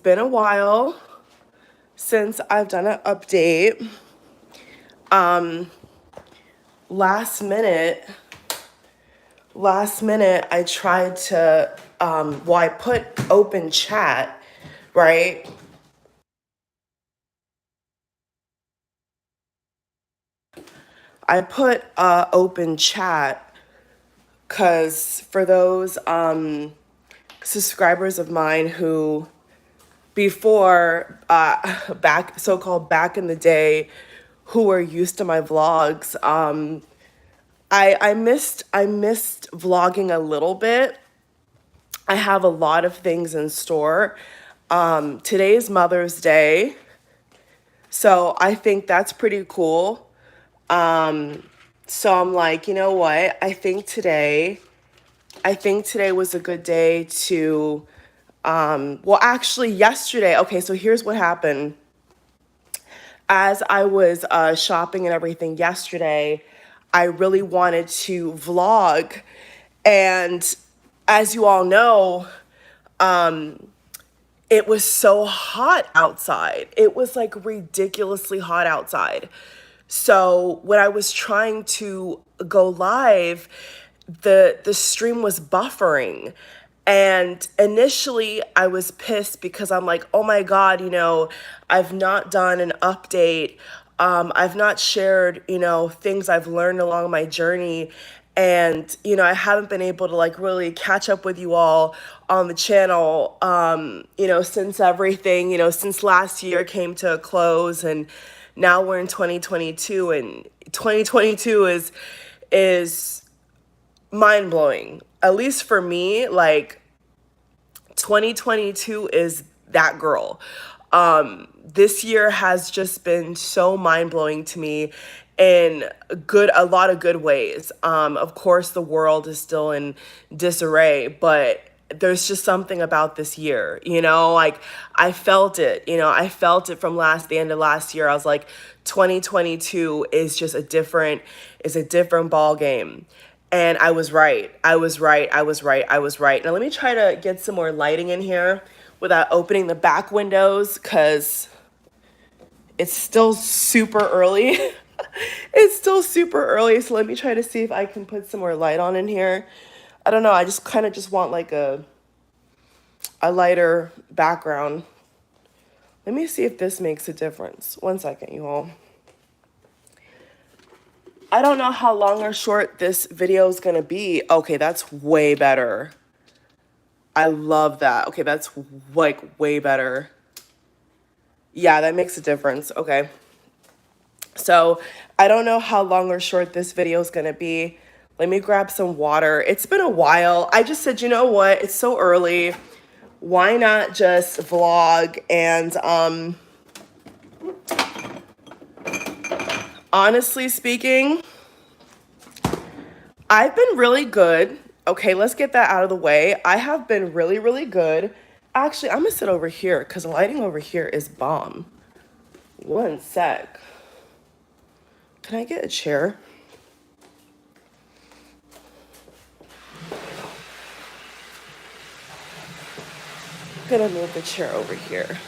been a while since I've done an update. Um, last minute, I tried to, I put open chat, right? I put open chat because for those subscribers of mine who before so-called back in the day who were used to my vlogs, I missed vlogging a little bit. I have a lot of things in store. Today's Mother's Day, so I think that's pretty cool. So I'm like, you know what? I think today was a good day to well, actually yesterday. Okay, so here's what happened. As I was shopping and everything yesterday, I really wanted to vlog. And as you all know, it was so hot outside. It was like ridiculously hot outside. So when I was trying to go live, the stream was buffering. And initially I was pissed because I'm like, oh my God, I've not done an update. I've not shared, things I've learned along my journey. And, I haven't been able to like really catch up with you all on the channel, since everything, since last year came to a close, and now we're in 2022, and 2022 is mind blowing. At least for me, like 2022 is that girl. This year has just been so mind blowing to me in a lot of good ways. Of course, the world is still in disarray, but there's just something about this year, like I felt it, I felt it from the end of last year. I was like, 2022 is just a different ball game. And I was right. I was right. I was right. I was right. Now let me try to get some more lighting in here without opening the back windows because it's still super early. It's still super early. So let me try to see if I can put some more light on in here. I don't know. I just kind of just want like a lighter background. Let me see if this makes a difference. One second, you all. I don't know how long or short this video is going to be. Okay, that's way better. I love that. Okay, that's like way better. Yeah, that makes a difference. Okay. So I don't know how long or short this video is going to be. Let me grab some water. It's been a while. I just said, you know what? It's so early. Why not just vlog? And honestly speaking, I've been really good. Okay, let's get that out of the way. I have been really, really good. Actually, I'm gonna sit over here because the lighting over here is bomb. One sec. Can I get a chair? I'm gonna move the chair over here.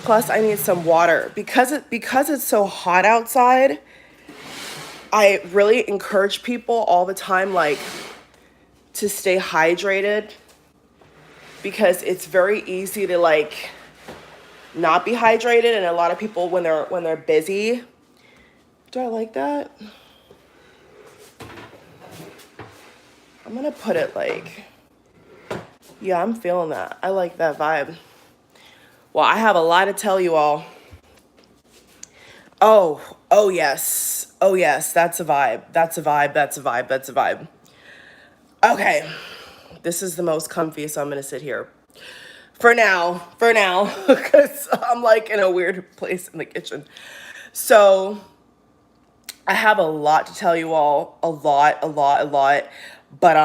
Plus, I need some water because it's so hot outside. I really encourage people all the time, like, to stay hydrated because it's very easy to like not be hydrated, and a lot of people when they're busy. Do I like that? I'm gonna put it like, yeah, I'm feeling that. I like that vibe. Well, I have a lot to tell you all. Oh yes. Oh yes, that's a vibe. That's a vibe. That's a vibe. That's a vibe. Okay. This is the most comfy, so I'm gonna sit here. For now, because I'm like in a weird place in the kitchen. So I have a lot to tell you all, a lot. But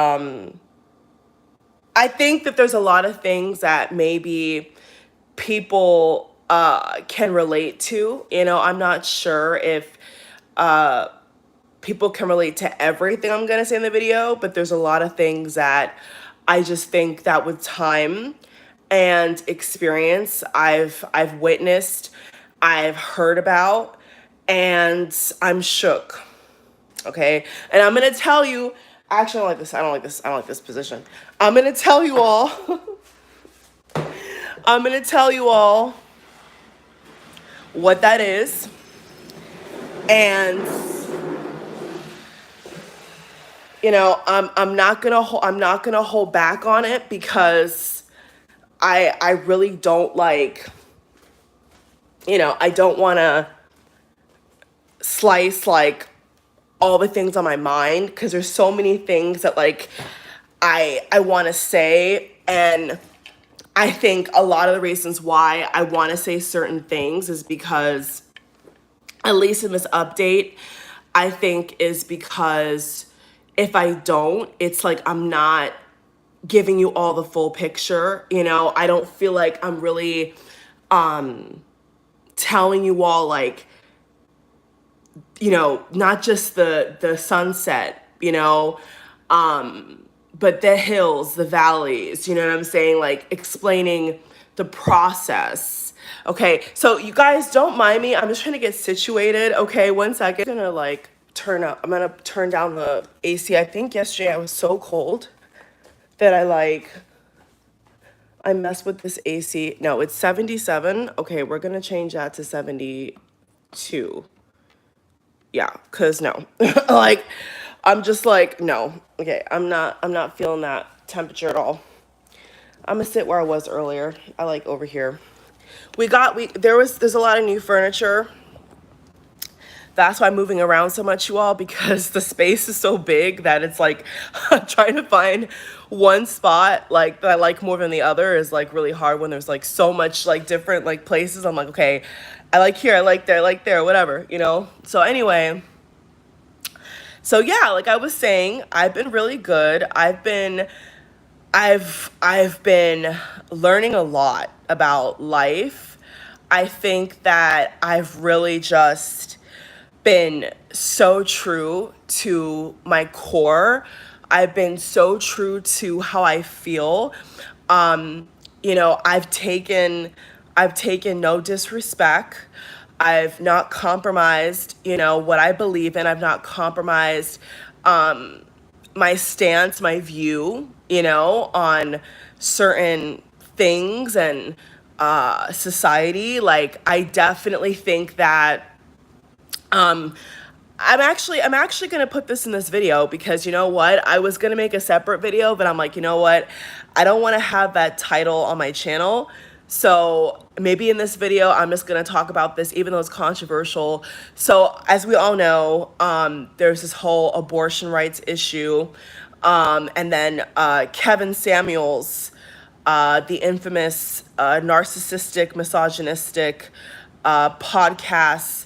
I think that there's a lot of things that maybe people can relate to. I'm not sure if people can relate to everything I'm gonna say in the video, but there's a lot of things that I just think that with time and experience. I've witnessed, I've heard about, and I'm shook. Okay, and I'm gonna tell you. Actually, I don't like this. I don't like this. I don't like this position. I'm gonna tell you all. I'm gonna tell you all what that is, and I'm not gonna hold back on it because I really don't like, I don't want to slice like all the things on my mind because there's so many things that like I want to say. And I think a lot of the reasons why I want to say certain things is because, at least in this update, I think is because if I don't, it's like I'm not giving you all the full picture. I don't feel like I'm really telling you all like, not just the sunset, but the hills, the valleys, you know what I'm saying? Like explaining the process. Okay, so you guys don't mind me. I'm just trying to get situated. Okay, one second. I'm gonna turn down the AC. I think yesterday I was so cold that I messed with this AC. No, it's 77. Okay, we're gonna change that to 72. Yeah, cause no, like, I'm just like, no. Okay, I'm not feeling that temperature at all. I'm gonna sit where I was earlier. I like over here. There's a lot of new furniture. That's why I'm moving around so much, you all, because the space is so big that it's like trying to find one spot like that I like more than the other is like really hard when there's like so much like different like places. I'm like, okay, I like here, I like there, whatever. So anyway, so yeah, like I was saying, I've been really good. I've been learning a lot about life. I think that I've really just been so true to my core. I've been so true to how I feel. I've taken no disrespect. I've not compromised, what I believe in. I've not compromised my stance, my view, on certain things and society. Like I definitely think that I'm actually gonna put this in this video because you know what? I was gonna make a separate video, but I'm like, you know what? I don't want to have that title on my channel. So maybe in this video, I'm just gonna talk about this, even though it's controversial. So as we all know, there's this whole abortion rights issue, and then Kevin Samuels, the infamous narcissistic, misogynistic podcast,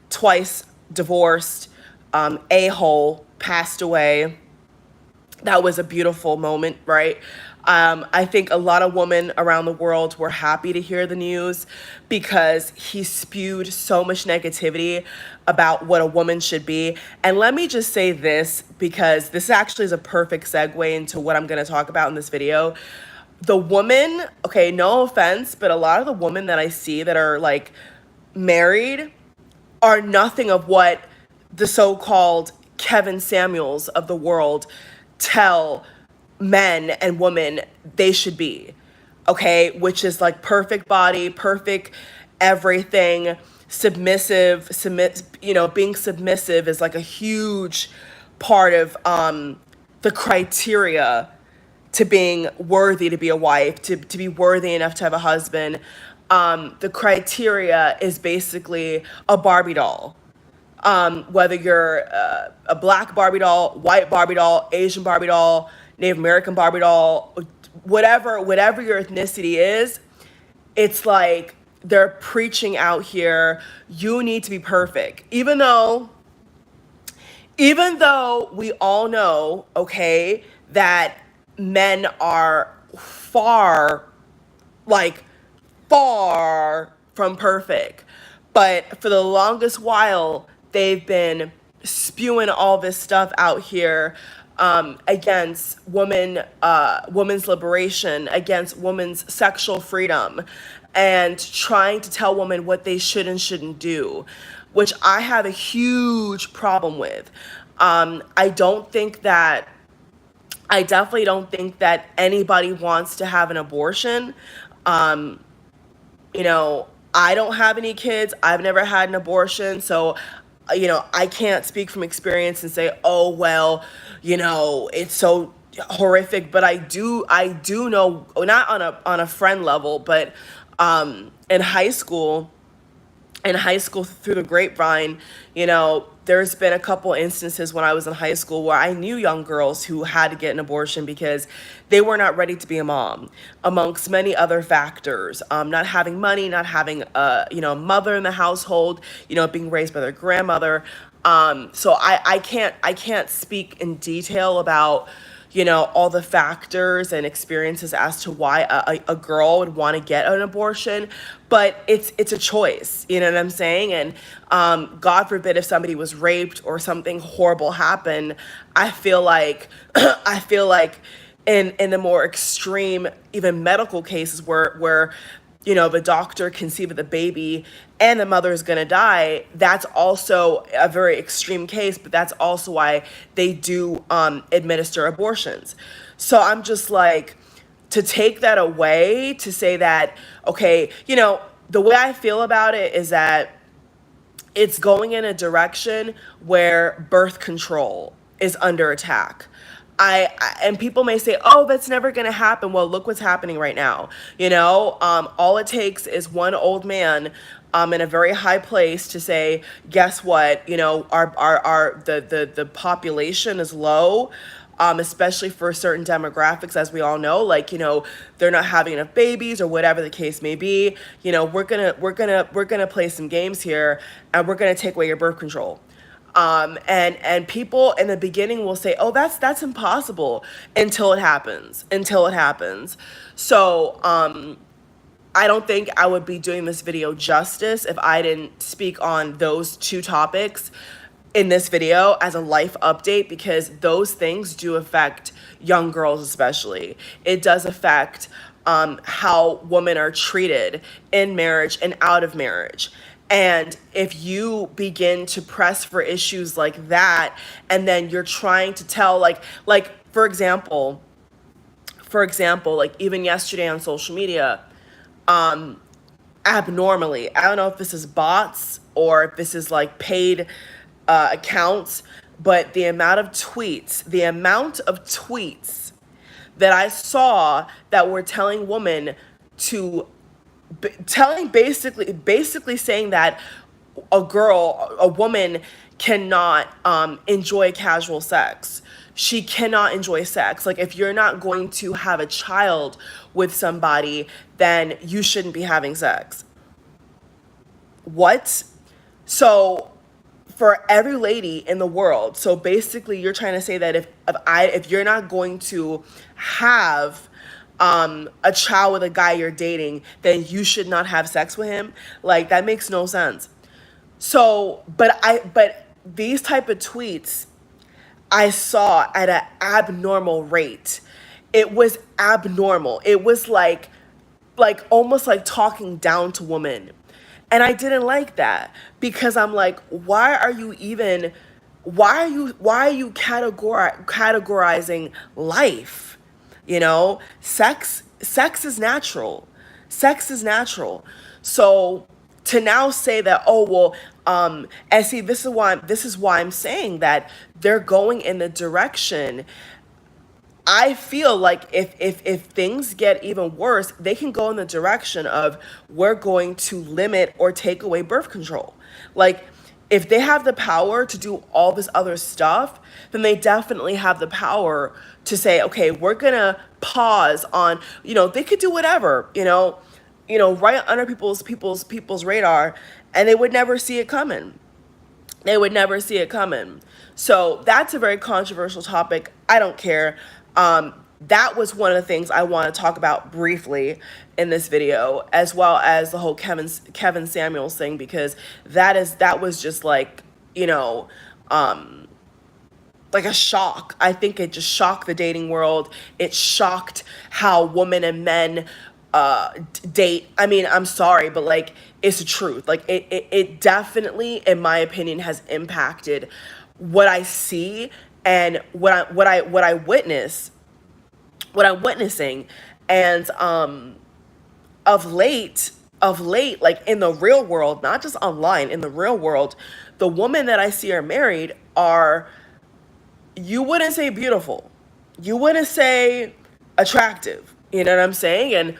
twice divorced a-hole, passed away. That was a beautiful moment, right? I think a lot of women around the world were happy to hear the news because he spewed so much negativity about what a woman should be. And let me just say this, because this actually is a perfect segue into what I'm going to talk about in this video. The woman, okay, no offense, but a lot of the women that I see that are like married are nothing of what the so-called Kevin Samuels of the world tell men and women they should be. Okay, which is like perfect body, perfect everything, being submissive is like a huge part of the criteria to being worthy to be a wife, to be worthy enough to have a husband. The criteria is basically a Barbie doll. Whether you're a black Barbie doll, white Barbie doll, Asian Barbie doll, Native American Barbie doll, whatever your ethnicity is, it's like they're preaching out here, you need to be perfect. Even though we all know, okay, that men are like far from perfect. But for the longest while, they've been spewing all this stuff out here against women's liberation, against women's sexual freedom, and trying to tell women what they should and shouldn't do, which I have a huge problem with. I don't think that I definitely don't think that anybody wants to have an abortion. Um, you know, I don't have any kids. I've never had an abortion. So, I can't speak from experience and say, oh, well, it's so horrific. But I do know, not on a friend level, but in high school through the grapevine, there's been a couple instances when I was in high school where I knew young girls who had to get an abortion because they were not ready to be a mom, amongst many other factors. Not having money, not having a mother in the household, being raised by their grandmother. So I can't speak in detail about all the factors and experiences as to why a girl would want to get an abortion, but it's a choice, you know what I'm saying? And God forbid if somebody was raped or something horrible happened, I feel like I feel like in the more extreme, even medical cases where the doctor conceive of the baby and the mother is going to die, that's also a very extreme case, but that's also why they do administer abortions. So I'm just like, to take that away, to say that, okay, the way I feel about it is that it's going in a direction where birth control is under attack. And people may say, "Oh, that's never going to happen." Well, look what's happening right now. All it takes is one old man in a very high place to say, "Guess what? The population is low." Especially for certain demographics, as we all know, like, they're not having enough babies or whatever the case may be. We're gonna play some games here, and we're gonna take away your birth control. And people in the beginning will say, "Oh, that's impossible," until it happens. Until it happens. So I don't think I would be doing this video justice if I didn't speak on those two topics in this video as a life update, because those things do affect young girls, especially. It does affect how women are treated in marriage and out of marriage. And if you begin to press for issues like that, and then you're trying to tell, like for example, like even yesterday on social media, abnormally, I don't know if this is bots or if this is like paid accounts, but the amount of tweets that I saw that were telling women to telling basically saying that a woman cannot enjoy casual sex. She cannot enjoy sex. Like, if you're not going to have a child with somebody, then you shouldn't be having sex. What? So for every lady in the world, so basically you're trying to say that if you're not going to have a child with a guy you're dating, then you should not have sex with him. Like, that makes no sense. So, but these type of tweets I saw at an abnormal rate. It was abnormal. It was like almost like talking down to women. And I didn't like that, because I'm like, why are you categorizing life? Sex is natural. Sex is natural. So to now say that, oh well, and see, this is why I'm saying that they're going in the direction. I feel like if things get even worse, they can go in the direction of, we're going to limit or take away birth control. Like, if they have the power to do all this other stuff, then they definitely have the power to say, okay, we're gonna pause on, they could do whatever, right under people's radar, and they would never see it coming. They would never see it coming. So that's a very controversial topic. I don't care. That was one of the things I want to talk about briefly in this video, as well as the whole Kevin Samuels thing, because that was just like, like a shock. I think it just shocked the dating world. It shocked how women and men date. I mean, I'm sorry, but like it's the truth. Like it definitely, in my opinion, has impacted what I see and what I witness, what I'm witnessing. And of late, like in the real world, not just online, in the real world, the women that I see are married are, you wouldn't say beautiful, you wouldn't say attractive, you know what I'm saying? And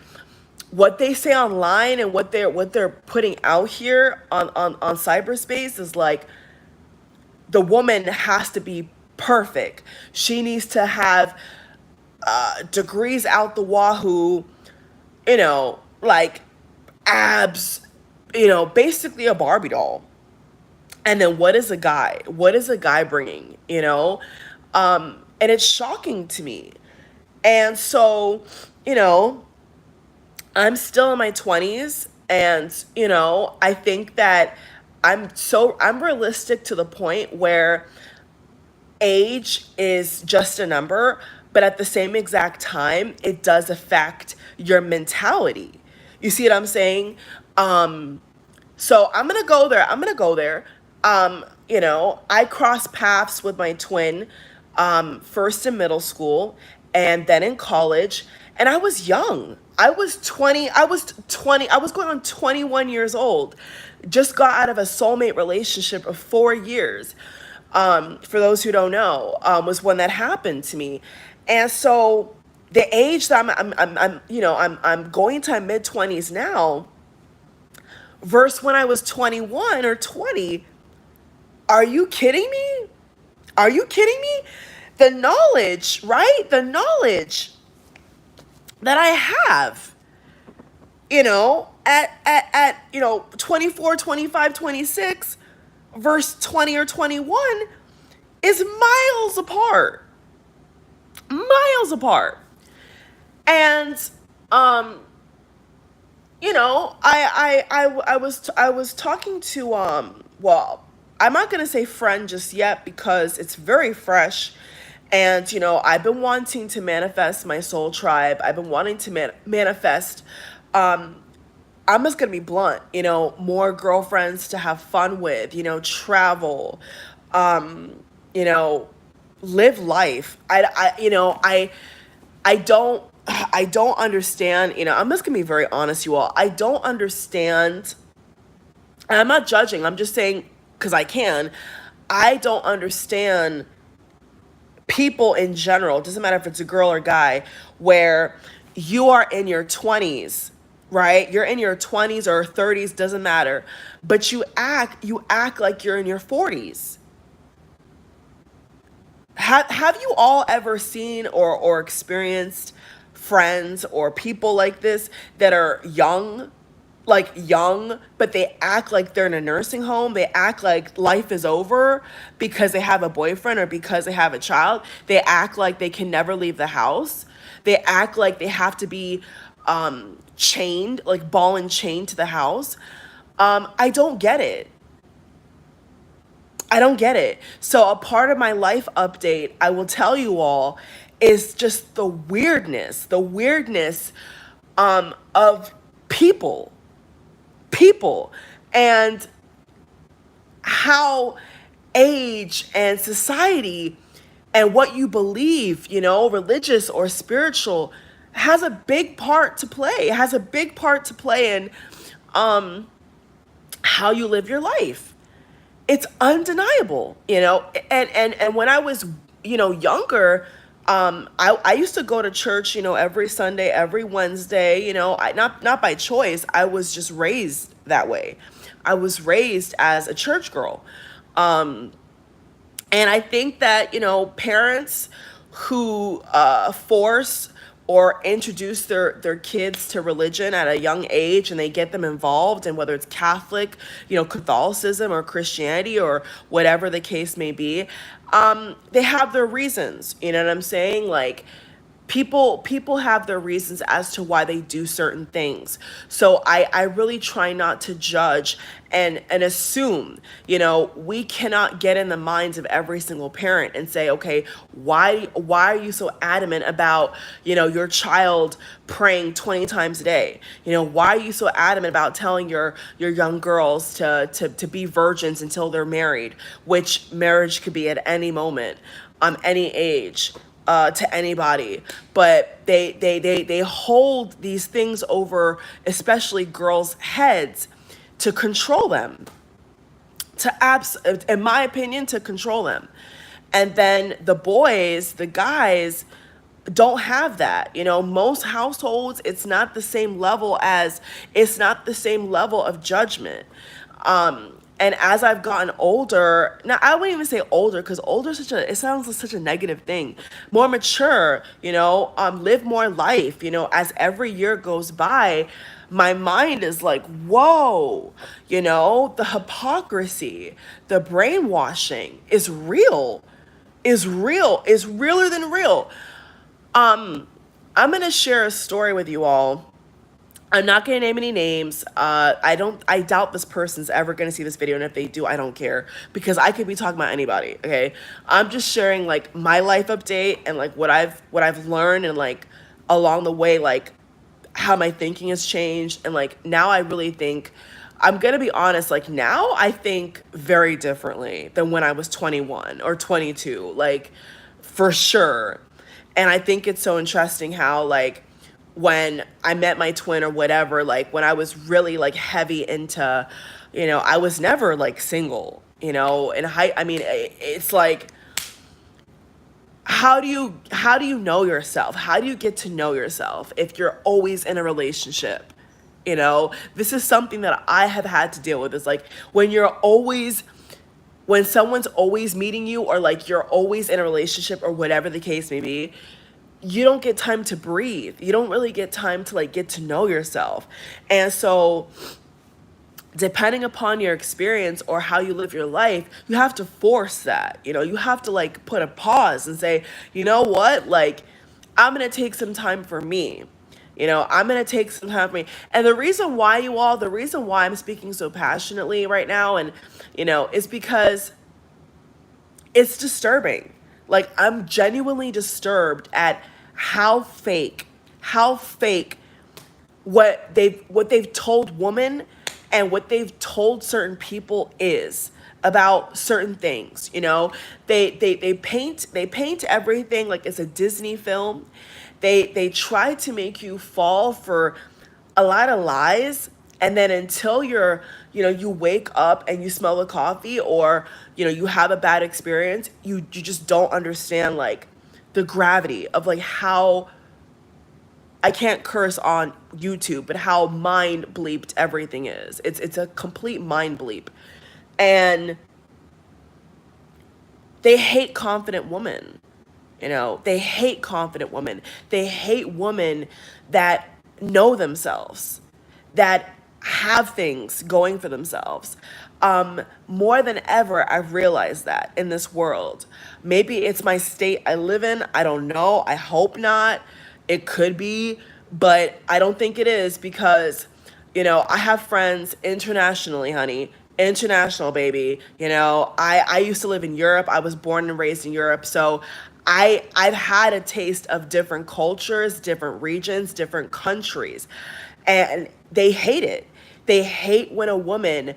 what they say online and what they're putting out here on cyberspace is like, the woman has to be perfect. She needs to have degrees out the wahoo, like abs, basically a Barbie doll. And then what is a guy? What is a guy bringing? And it's shocking to me. And so, you know, I'm still in my 20s, and I think that I'm realistic to the point where age is just a number, but at the same exact time, it does affect your mentality. You see what I'm saying? So I'm gonna go there. I'm gonna go there. I crossed paths with my twin, first in middle school and then in college, and I was young. I was 20. I was 20. I was going on 21 years old. Just got out of a soulmate relationship of 4 years. For those who don't know, was when that happened to me, and so the age that I'm going to my mid 20s now versus when I was 21 or 20. Are you kidding me? Are you kidding me? The knowledge, right? The knowledge that I have, at 24, 25, 26 versus 20 or 21 is miles apart. Miles apart. And I was talking to well, I'm not gonna say friend just yet because it's very fresh, and I've been wanting to manifest my soul tribe. I've been wanting to manifest. Um, I'm just gonna be blunt. More girlfriends to have fun with. Travel. Um, you know, live life. I don't. I don't understand, I'm just gonna be very honest, you all. I don't understand, and I'm not judging, I'm just saying, because I can. I don't understand people in general, doesn't matter if it's a girl or guy, where you are in your 20s, right? You're in your 20s or 30s, doesn't matter. But you act like you're in your 40s. Have you all ever seen or experienced friends or people like this that are young, like young, but they act like they're in a nursing home? They act like life is over because they have a boyfriend or because they have a child. They act like they can never leave the house. They act like they have to be chained, like ball and chain to the house. I don't get it. I don't get it. So, a part of my life update, I will tell you all, is just the weirdness of people, people, and how age and society and what you believe, religious or spiritual, has a big part to play. It has a big part to play in how you live your life. It's undeniable, and when I was, younger, I used to go to church, every Sunday, every Wednesday, not by choice. I was just raised that way. I was raised as a church girl. And I think that, parents who force or introduce their kids to religion at a young age, and they get them involved, and whether it's Catholic, Catholicism or Christianity or whatever the case may be, they have their reasons. You know what I'm saying? Like, people have their reasons as to why they do certain things. So I really try not to judge and assume. We cannot get in the minds of every single parent and say, okay, why are you so adamant about your child praying 20 times a day? Why are you so adamant about telling your young girls to be virgins until they're married, which marriage could be at any moment, any age, to anybody. But they hold these things over, especially girls' heads, to control them, in my opinion, to control them. And then the boys, the guys, don't have that. Most households, it's not the same level of judgment. And as I've gotten older, now I wouldn't even say older, because older it sounds like such a negative thing. More mature, live more life. As every year goes by, my mind is like, whoa, the hypocrisy, the brainwashing is realer than real. I'm gonna share a story with you all. I'm not gonna name any names. I doubt this person's ever gonna see this video, and if they do, I don't care, because I could be talking about anybody. Okay, I'm just sharing like my life update and like what I've learned, and like along the way, like how my thinking has changed, and like now I really think, I'm gonna be honest, like now I think very differently than when I was 21 or 22, like for sure. And I think it's so interesting how, like, when I met my twin or whatever, like when I was really like heavy into, I was never like single, and I mean, it's like, how do you know yourself? How do you get to know yourself if you're always in a relationship? This is something that I have had to deal with. It's like when someone's always meeting you, or like you're always in a relationship or whatever the case may be, you don't get time to breathe. You don't really get time to like get to know yourself. And so depending upon your experience or how you live your life, you have to force that. You have to like put a pause and say, you know what? Like, I'm going to take some time for me. I'm going to take some time for me. And the reason why, I'm speaking so passionately right now, and, is because it's disturbing. Like, I'm genuinely disturbed at how fake what they've told women and what they've told certain people is about certain things. They paint everything like it's a Disney film. They try to make you fall for a lot of lies, and then until you wake up and you smell the coffee, or you have a bad experience, you just don't understand like the gravity of like how, I can't curse on YouTube, but how mind bleeped everything is. It's a complete mind bleep. And they hate confident women. They hate confident women. They hate women that know themselves, that have things going for themselves. More than ever, I've realized that in this world. Maybe it's my state I live in. I don't know. I hope not. It could be, but I don't think it is, because, I have friends internationally, honey. International, baby. I used to live in Europe. I was born and raised in Europe. So I've had a taste of different cultures, different regions, different countries. And they hate it. They hate when a woman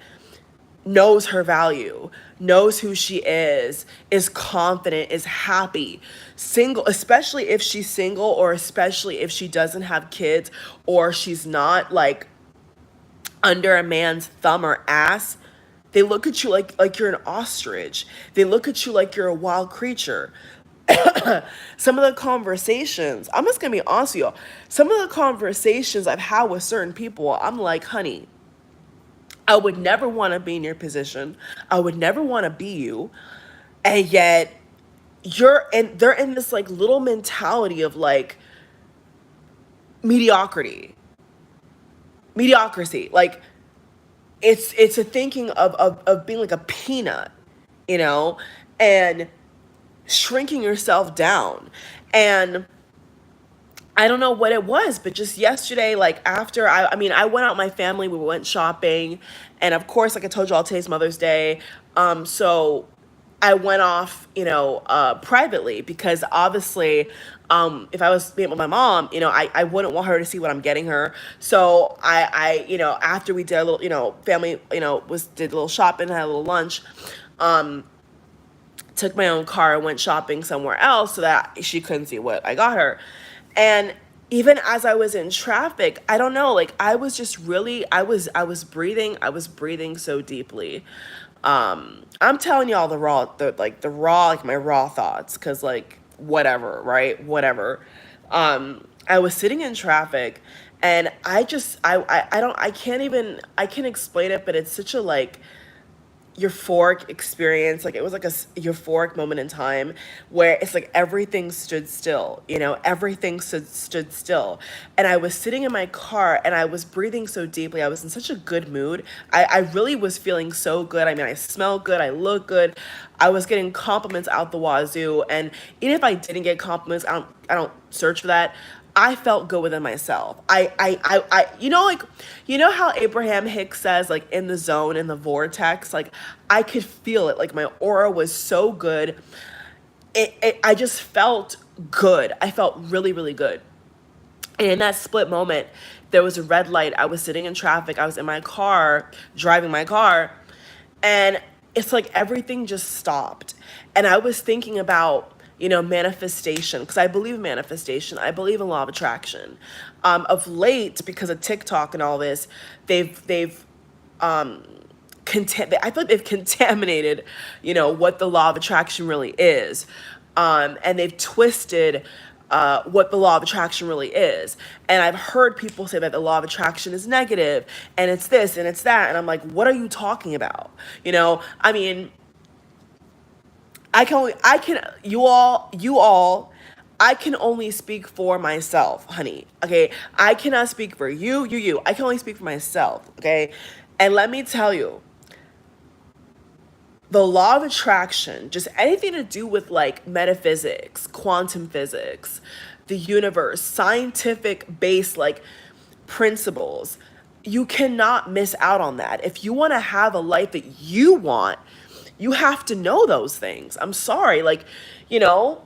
knows her value, knows who she is confident, is happy, single, especially if she's single, or especially if she doesn't have kids, or she's not like under a man's thumb or ass. They look at you like you're an ostrich. They look at you like you're a wild creature. Some of the conversations, I'm just gonna be honest with you, some of the conversations I've had with certain people, I'm like, honey, I would never want to be in your position. I would never want to be you. And yet they're in this like little mentality of like mediocrity. Like, it's a thinking of being like a peanut, you know, and shrinking yourself down. And I don't know what it was, but just yesterday, like after I mean, I went out with my family, we went shopping, and of course, like I told you all, today's Mother's Day. So I went off, privately because obviously, if I was being with my mom, I wouldn't want her to see what I'm getting her. So after we did a little, family, did a little shopping, had a little lunch, um, took my own car and went shopping somewhere else so that she couldn't see what I got her. And even as I was in traffic, I don't know, like I was just really I was breathing so deeply. I'm telling y'all the raw, like my raw thoughts, cuz like whatever, right? Whatever. I was sitting in traffic and I don't I can't explain it, but it's such a like euphoric experience. Like it was like euphoric moment in time where it's like everything stood still, everything stood still. And I was sitting in my car and I was breathing so deeply. I was in such a good mood. I really was feeling so good. I mean, I smelled good, I looked good, I was getting compliments out the wazoo. And even if I didn't get compliments, I don't search for that. I felt good within myself. Like, how Abraham Hicks says, like, in the zone, in the vortex, like, I could feel it. Like, my aura was so good. I just felt good. I felt really, really good. And in that split moment, there was a red light. I was sitting in traffic. I was in my car, driving my car, and it's like everything just stopped. And I was thinking about, manifestation, because I believe in manifestation. I believe in law of attraction. Of late, because of TikTok and all this, they've I feel like they've contaminated, what the law of attraction really is, and they've twisted what the law of attraction really is. And I've heard people say that the law of attraction is negative, and it's this and it's that, and I'm like, what are you talking about? I mean, I can, you all, I can only speak for myself, honey. Okay. I cannot speak for you. I can only speak for myself. Okay. And let me tell you, the law of attraction, just anything to do with like metaphysics, quantum physics, the universe, scientific based like principles, you cannot miss out on that. If you want to have a life that you want, you have to know those things. I'm sorry. Like, you know,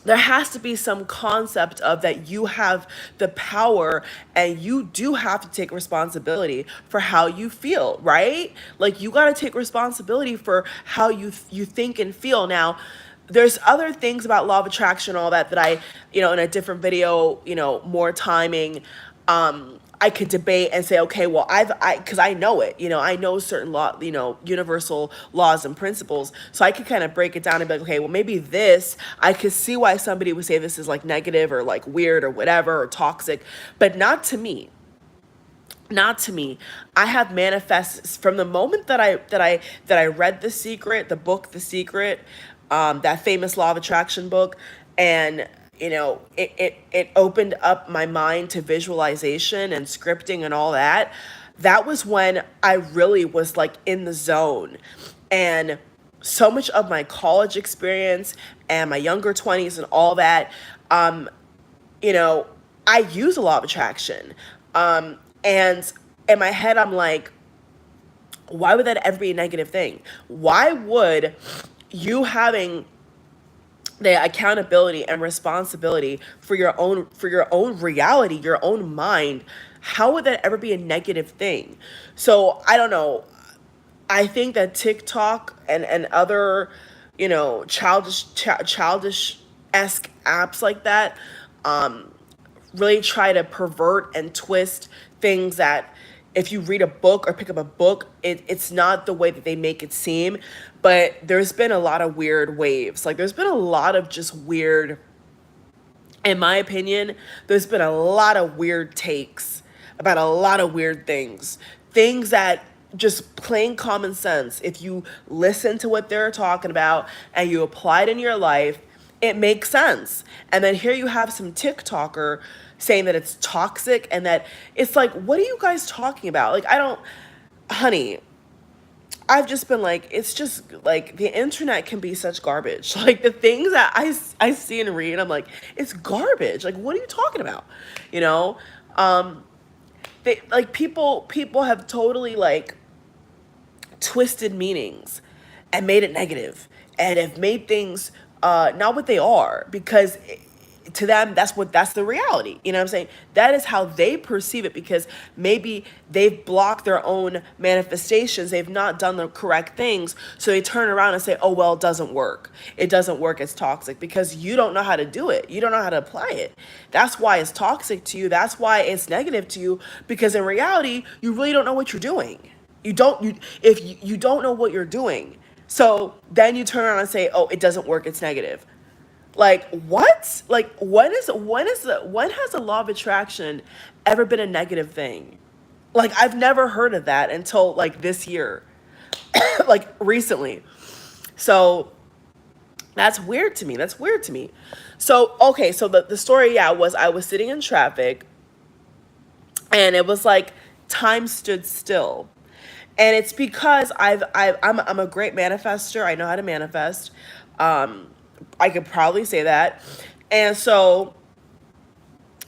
there has to be some concept of that you have the power and you do have to take responsibility for how you feel, right? Like you got to take responsibility for how you think and feel. Now, there's other things about law of attraction, all that I, in a different video, more timing, I could debate and say, okay, well, because I know it, I know certain law, universal laws and principles. So I could kind of break it down and be like, okay, well, maybe this, I could see why somebody would say this is like negative or like weird or whatever, or toxic, but not to me. Not to me. I have manifests from the moment that I read The Secret, the book The Secret, that famous law of attraction book, and it opened up my mind to visualization and scripting and all that. That was when I really was like in the zone. And so much of my college experience and my younger 20s and all that, um, you know, I use a law of attraction. And in my head, I'm like, why would that ever be a negative thing? Why would you having the accountability and responsibility for your own reality, your own mind, how would that ever be a negative thing? So I don't know. I think that TikTok and other, childish esque apps like that, um, really try to pervert and twist things that if you read a book or pick up a book, it's not the way that they make it seem. But there's been a lot of weird waves. Like there's been a lot of just weird, in my opinion, there's been a lot of weird takes about a lot of weird things. Things that just plain common sense, if you listen to what they're talking about and you apply it in your life, it makes sense. And then here you have some TikToker saying that it's toxic and that it's like, what are you guys talking about? Like, I don't, honey, I've just been like, it's just like the internet can be such garbage. Like the things that I see and read, I'm like, it's garbage. Like, what are you talking about? You know, um, they like people have totally like twisted meanings and made it negative and have made things not what they are because to them that's the reality. You know what I'm saying? That is how they perceive it because maybe they've blocked their own manifestations. They've not done the correct things. So they turn around and say, oh, well, it doesn't work. It doesn't work. It's toxic because you don't know how to do it. You don't know how to apply it. That's why it's toxic to you. That's why it's negative to you because in reality, you really don't know what you're doing. You don't know what you're doing. So then you turn around and say, "Oh, it doesn't work. It's negative." Like what? Like when has the law of attraction ever been a negative thing? Like I've never heard of that until like this year, like recently. So that's weird to me. That's weird to me. So okay, so the story, yeah, was I was sitting in traffic and it was like time stood still. And it's because I'm a great manifester. I know how to manifest. Um, I could probably say that. And so,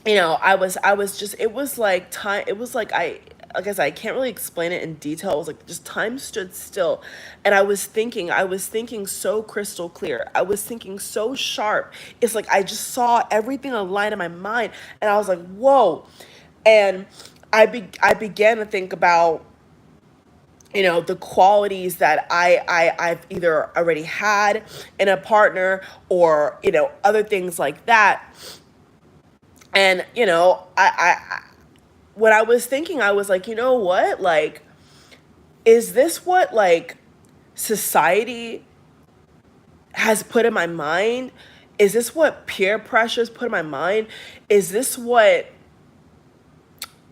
I was just it was like time. It was like I said, I can't really explain it in detail. It was like just time stood still, and I was thinking so crystal clear. I was thinking so sharp. It's like I just saw everything align in my mind, and I was like, whoa. And I began to think about the qualities that I've either already had in a partner or other things like that. And when I was thinking, I was like, you know what, like, is this what like society has put in my mind? Is this what peer pressures put in my mind? Is this what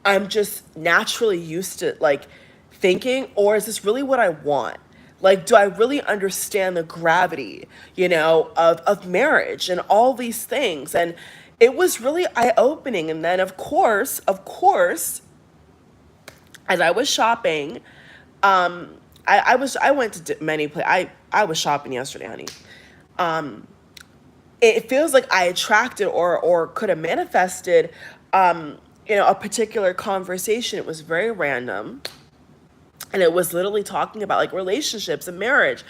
I'm just naturally used to like thinking, or is this really what I want? Like, do I really understand the gravity, of marriage and all these things? And it was really eye opening. And then, of course, as I was shopping, I went to many places. I was shopping yesterday, honey. Um, it feels like I attracted or could have manifested, a particular conversation. It was very random, and it was literally talking about like relationships and marriage.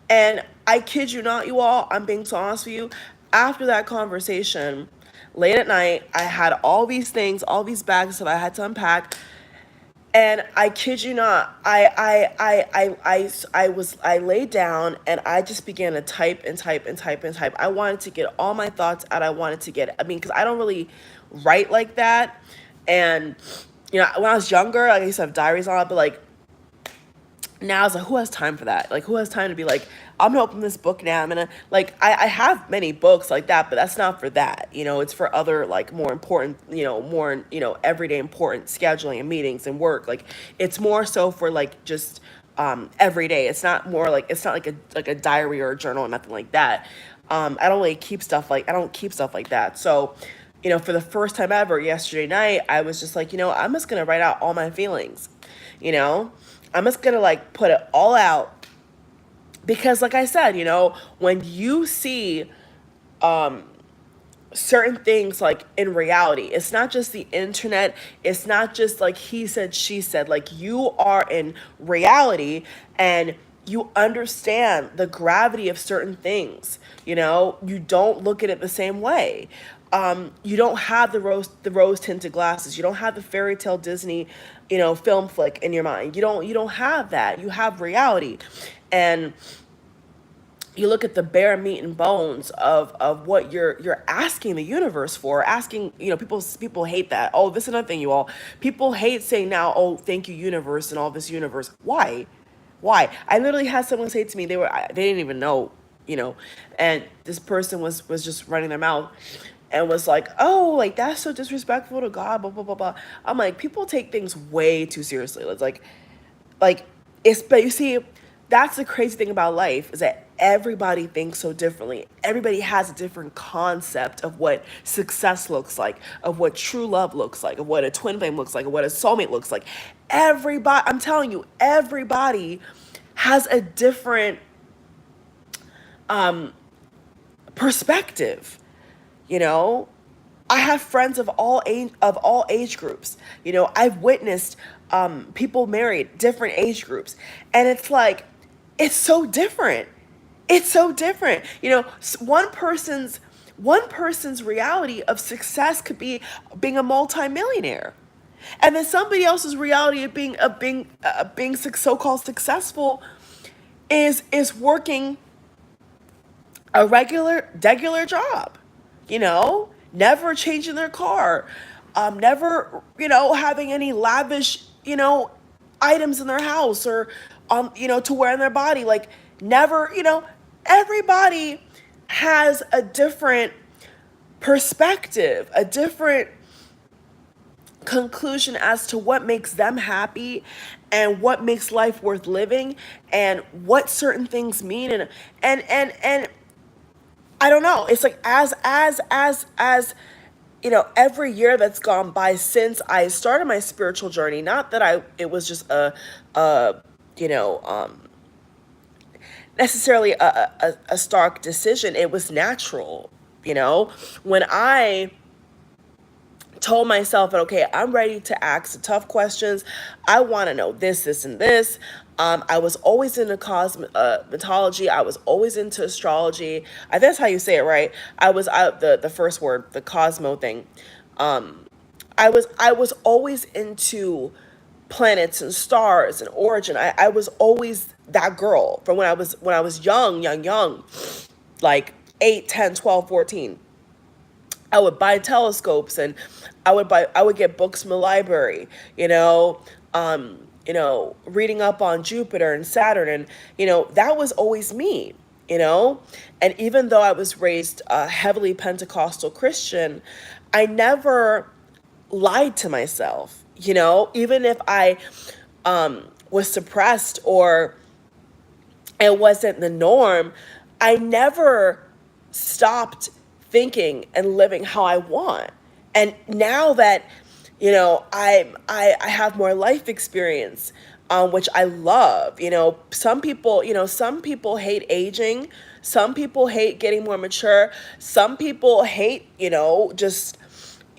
And I kid you not, you all, I'm being so honest with you. After that conversation, late at night, I had all these things, all these bags that I had to unpack. And I kid you not, I laid down and I just began to type and type and type and type. I wanted to get all my thoughts out. I mean, because I don't really write like that. And, when I was younger, like, I used to have diaries on it, but like now it's like, who has time for that? Like, who has time to be like, I'm gonna open this book now. I'm gonna like, I have many books like that, but that's not for that. It's for other like more important, more everyday important scheduling and meetings and work. Like, it's more so for like just every day. It's not like a diary or a journal or nothing like that. I don't keep stuff like that. So, for the first time ever yesterday night, I was just like, I'm just gonna write out all my feelings. You know, I'm just gonna like put it all out because, like I said, when you see certain things like in reality, it's not just the internet, it's not just like he said, she said, like you are in reality and you understand the gravity of certain things. You don't look at it the same way. You don't have the rose tinted glasses. You don't have the fairy tale Disney, film flick in your mind. You don't have that. You have reality, and you look at the bare meat and bones of what you're asking the universe for. Asking, people hate that. Oh, this is another thing, you all. People hate saying now, oh, thank you, universe, and all this universe. Why? I literally had someone say to me, they didn't even know, you know, and this person was just running their mouth and was like, oh, like that's so disrespectful to God, blah blah blah blah. I'm like, people take things way too seriously. It's like but you see, that's the crazy thing about life is that everybody thinks so differently. Everybody has a different concept of what success looks like, of what true love looks like, of what a twin flame looks like, of what a soulmate looks like. Everybody, I'm telling you, everybody has a different perspective. You know, I have friends of all age groups. You know, I've witnessed people married different age groups, and it's like it's so different. It's so different. You know, one person's reality of success could be being a multimillionaire, and then somebody else's reality of being so-called successful is working a regular job, you know, never changing their car, never, you know, having any lavish, you know, items in their house or, you know, to wear on their body. Like, never, you know, everybody has a different perspective, a different conclusion as to what makes them happy and what makes life worth living and what certain things mean and I don't know. It's like as you know, every year that's gone by since I started my spiritual journey, not that it was just a you know, necessarily a stark decision. It was natural, you know, when I told myself that, okay, I'm ready to ask the tough questions. I want to know this, and this. I was always into cosmetology. I was always into astrology. I think that's how you say it, right? The first word, the cosmo thing. Um, I was always into planets and stars and origin. I was always that girl from when I was young, like 8, 10, 12, 14. I would buy telescopes and I would get books from the library, you know, reading up on Jupiter and Saturn, and you know, that was always me, you know. And even though I was raised heavily Pentecostal Christian, I never lied to myself, you know, even if I was suppressed or it wasn't the norm, I never stopped thinking and living how I want. And now that, you know, I have more life experience, which I love. You know, some people hate aging. Some people hate getting more mature. Some people hate, you know, just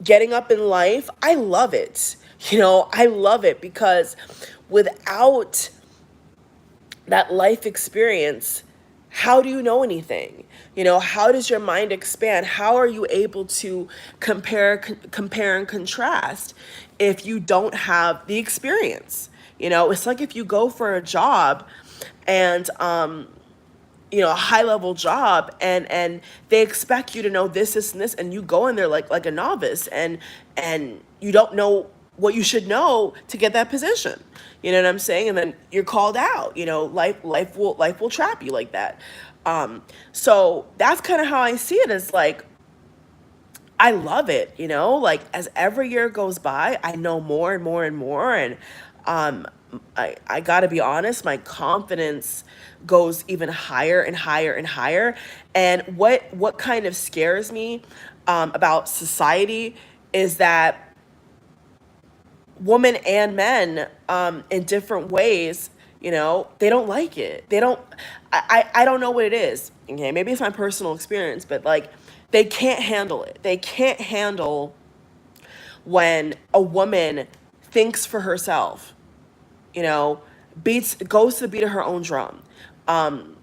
getting up in life. I love it. You know, I love it because without that life experience, how do you know anything? You know, how does your mind expand? How are you able to compare and contrast if you don't have the experience? You know, it's like if you go for a job and you know, a high level job, and they expect you to know this and this, and you go in there like a novice, and you don't know what you should know to get that position. You know what I'm saying? And then you're called out. You know, life will trap you like that. So that's kind of how I see it. As like, I love it, you know, like as every year goes by, I know more and more and more. And um, I gotta be honest, my confidence goes even higher and higher and higher. And what kind of scares me about society is that women and men, in different ways, you know, they don't like it. They don't, I don't know what it is. Okay, maybe it's my personal experience, but like, they can't handle it. They can't handle when a woman thinks for herself, you know, goes to the beat of her own drum, um,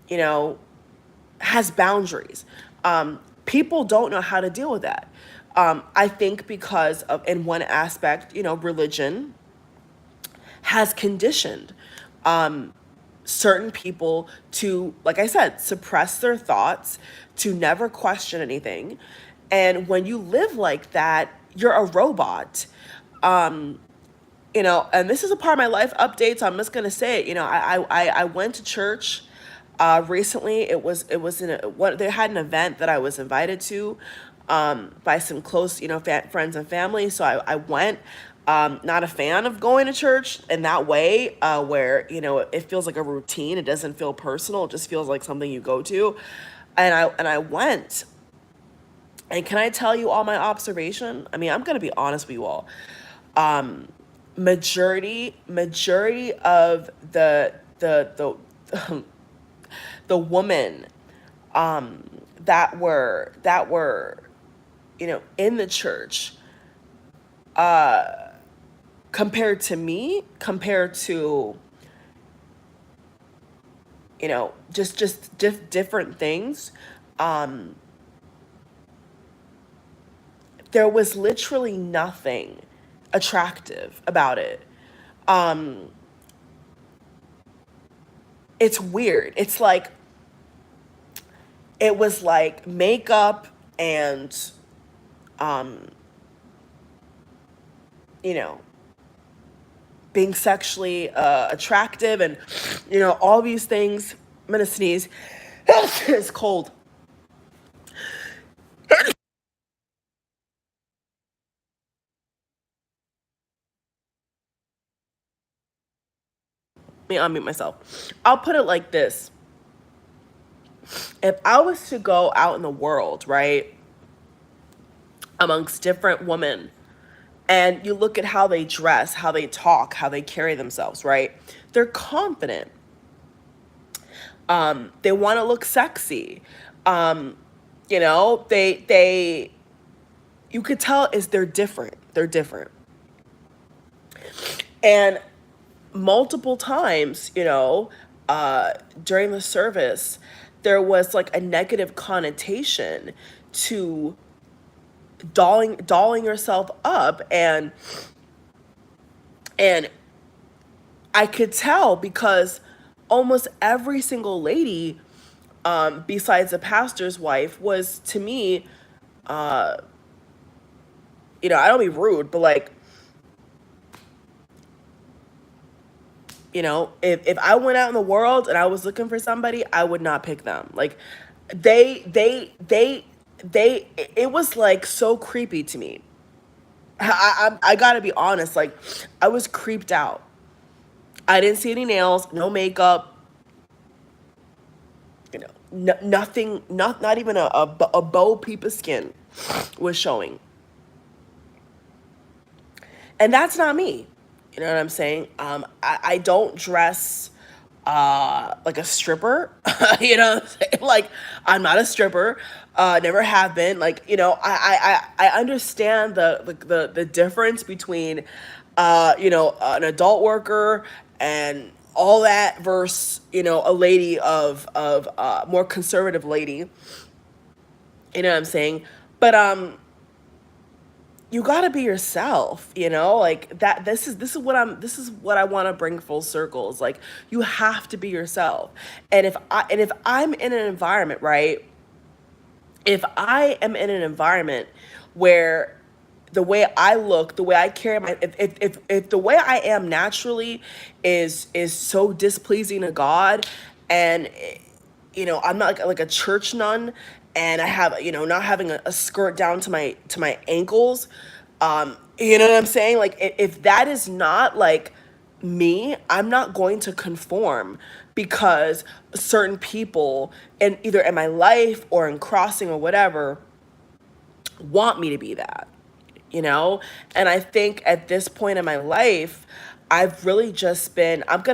you know, has boundaries. People don't know how to deal with that. I think because of, in one aspect, you know, religion has conditioned certain people to, like I said, suppress their thoughts, to never question anything. And when you live like that, you're a robot. You know, and this is a part of my life update, so I'm just gonna say it. You know, I went to church recently. It was in what they had an event that I was invited to by some close, you know, friends and family. So I went. Not a fan of going to church in that way, where you know it feels like a routine. It doesn't feel personal. It just feels like something you go to, and I went. And can I tell you all my observation? I mean, I'm gonna be honest with you all. Majority of the the women that were in the church, compared to me, compared to just different things. um there was literally nothing attractive about it. um it's weird. It's like it was like makeup and um you know being sexually attractive, and all these things. I'm gonna sneeze. It's cold. Let me unmute myself. I'll put it like this: if I was to go out in the world, right, amongst different women, and you look at how they dress, how they talk, how they carry themselves, right? They're confident. They want to look sexy. Um, they you could tell is they're different. They're different. And multiple times, during the service, there was like a negative connotation to dolling yourself up, and I could tell because almost every single lady, besides the pastor's wife, was to me, I don't be rude, but like, if I went out in the world and I was looking for somebody, I would not pick them. Like, they, it was like so creepy to me. I gotta be honest. Like, I was creeped out. I didn't see any nails, no makeup, nothing, not even a bow peep of skin was showing. And that's not me. You know what I'm saying? I don't dress like a stripper. You know what I'm saying? Like, I'm not a stripper. Never have been. Like, I understand the difference between an adult worker and all that versus a lady of more conservative lady. You know what I'm saying? But you got to be yourself, like that. This is what I want to bring full circle. Is like, you have to be yourself. And if I'm in an environment, right, if I am in an environment where the way I look, the way I carry my, if the way I am naturally is so displeasing to God, and I'm not like a church nun, and I have, not having a skirt down to my ankles. You know what I'm saying? Like, if that is not like me, I'm not going to conform because certain people, and either in my life or in crossing or whatever, want me to be that, you know? And I think at this point in my life, I've really just been, I've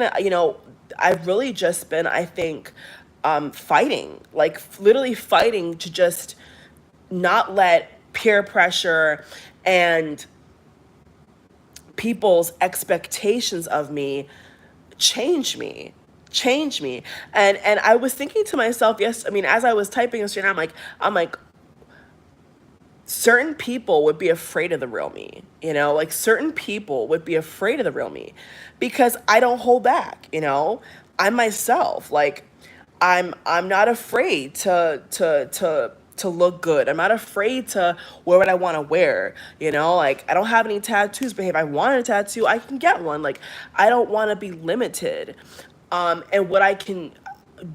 really just been, I think, fighting, like literally fighting to just not let peer pressure and people's expectations of me change me change me. And I was thinking to myself, yes, I mean, as I was typing this, I'm like, certain people would be afraid of the real me, like certain people would be afraid of the real me because I don't hold back, I'm myself. Like, I'm not afraid to look good. I'm not afraid to wear what I want to wear, like I don't have any tattoos, but if I wanted a tattoo, I can get one. Like, I don't want to be limited, and what I can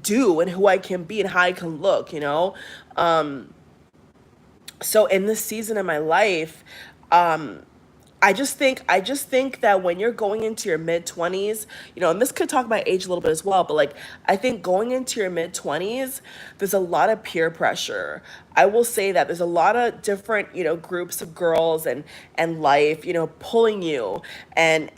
do and who I can be and how I can look, so in this season of my life, um, I just think that when you're going into your mid 20s, and this could talk about age a little bit as well, but like, I think going into your mid 20s, there's a lot of peer pressure. I will say that there's a lot of different, groups of girls and life, pulling you and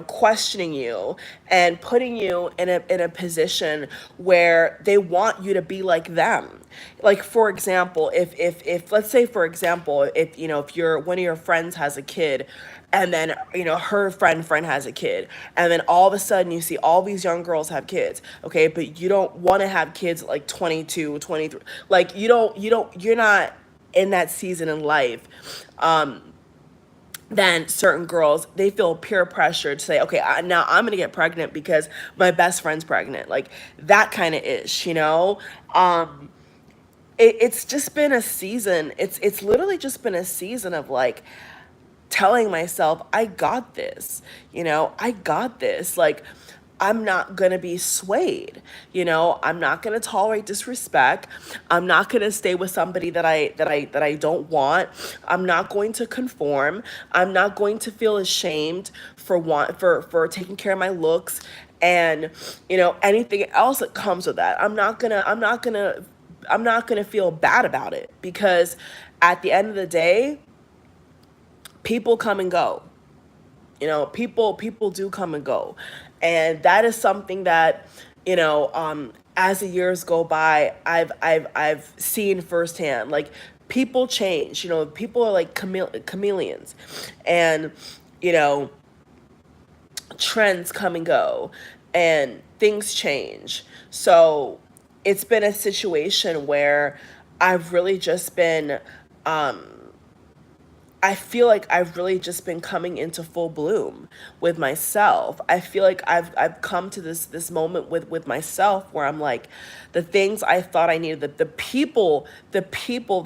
questioning you and putting you in a position where they want you to be like them. Like, for example, if let's say, for example, if your one of your friends has a kid, and then her friend has a kid, and then all of a sudden you see all these young girls have kids, okay, but you don't want to have kids at like 22, 23. Like, you're not in that season in life. Then certain girls, they feel peer pressure to say, okay, now I'm gonna get pregnant because my best friend's pregnant, like that kind of ish, um it's just been a season. It's literally just been a season of like telling myself, I got this, I got this. Like, I'm not gonna be swayed, I'm not gonna tolerate disrespect. I'm not gonna stay with somebody that I don't want. I'm not going to conform. I'm not going to feel ashamed for taking care of my looks and anything else that comes with that. I'm not gonna feel bad about it, because at the end of the day, people come and go. People do come and go, and that is something that, as the years go by, I've seen firsthand. Like, people change. People are like chameleons, and you know trends come and go, and things change. So it's been a situation where I've really just been um I feel like I've really just been coming into full bloom with myself. I feel like I've come to this moment with myself where I'm like, the things I thought I needed, the people that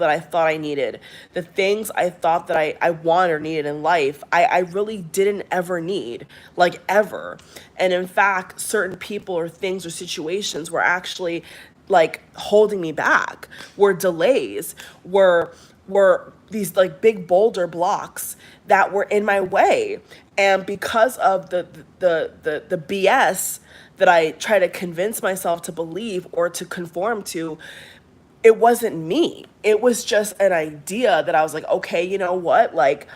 I thought I needed, the things I thought that I wanted or needed in life, I really didn't ever need, like, ever. And in fact, certain people or things or situations were actually like holding me back, were delays, were these like big boulder blocks that were in my way. And because of the BS that I try to convince myself to believe or to conform to, it wasn't me. It was just an idea that I was like, okay, you know what? Like,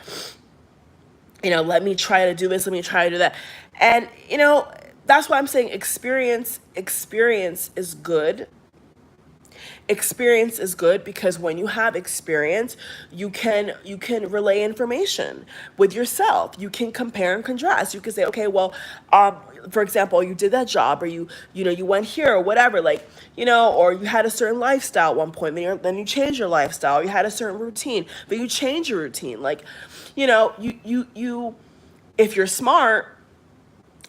let me try to do this, let me try to do that. And that's why I'm saying experience is good. Experience is good because when you have experience, you can relay information with yourself. You can compare and contrast. You can say, okay, well, for example, you did that job, or you went here or whatever, like, or you had a certain lifestyle at one point, then you changed your lifestyle. You had a certain routine, but you change your routine. Like, you if you're smart,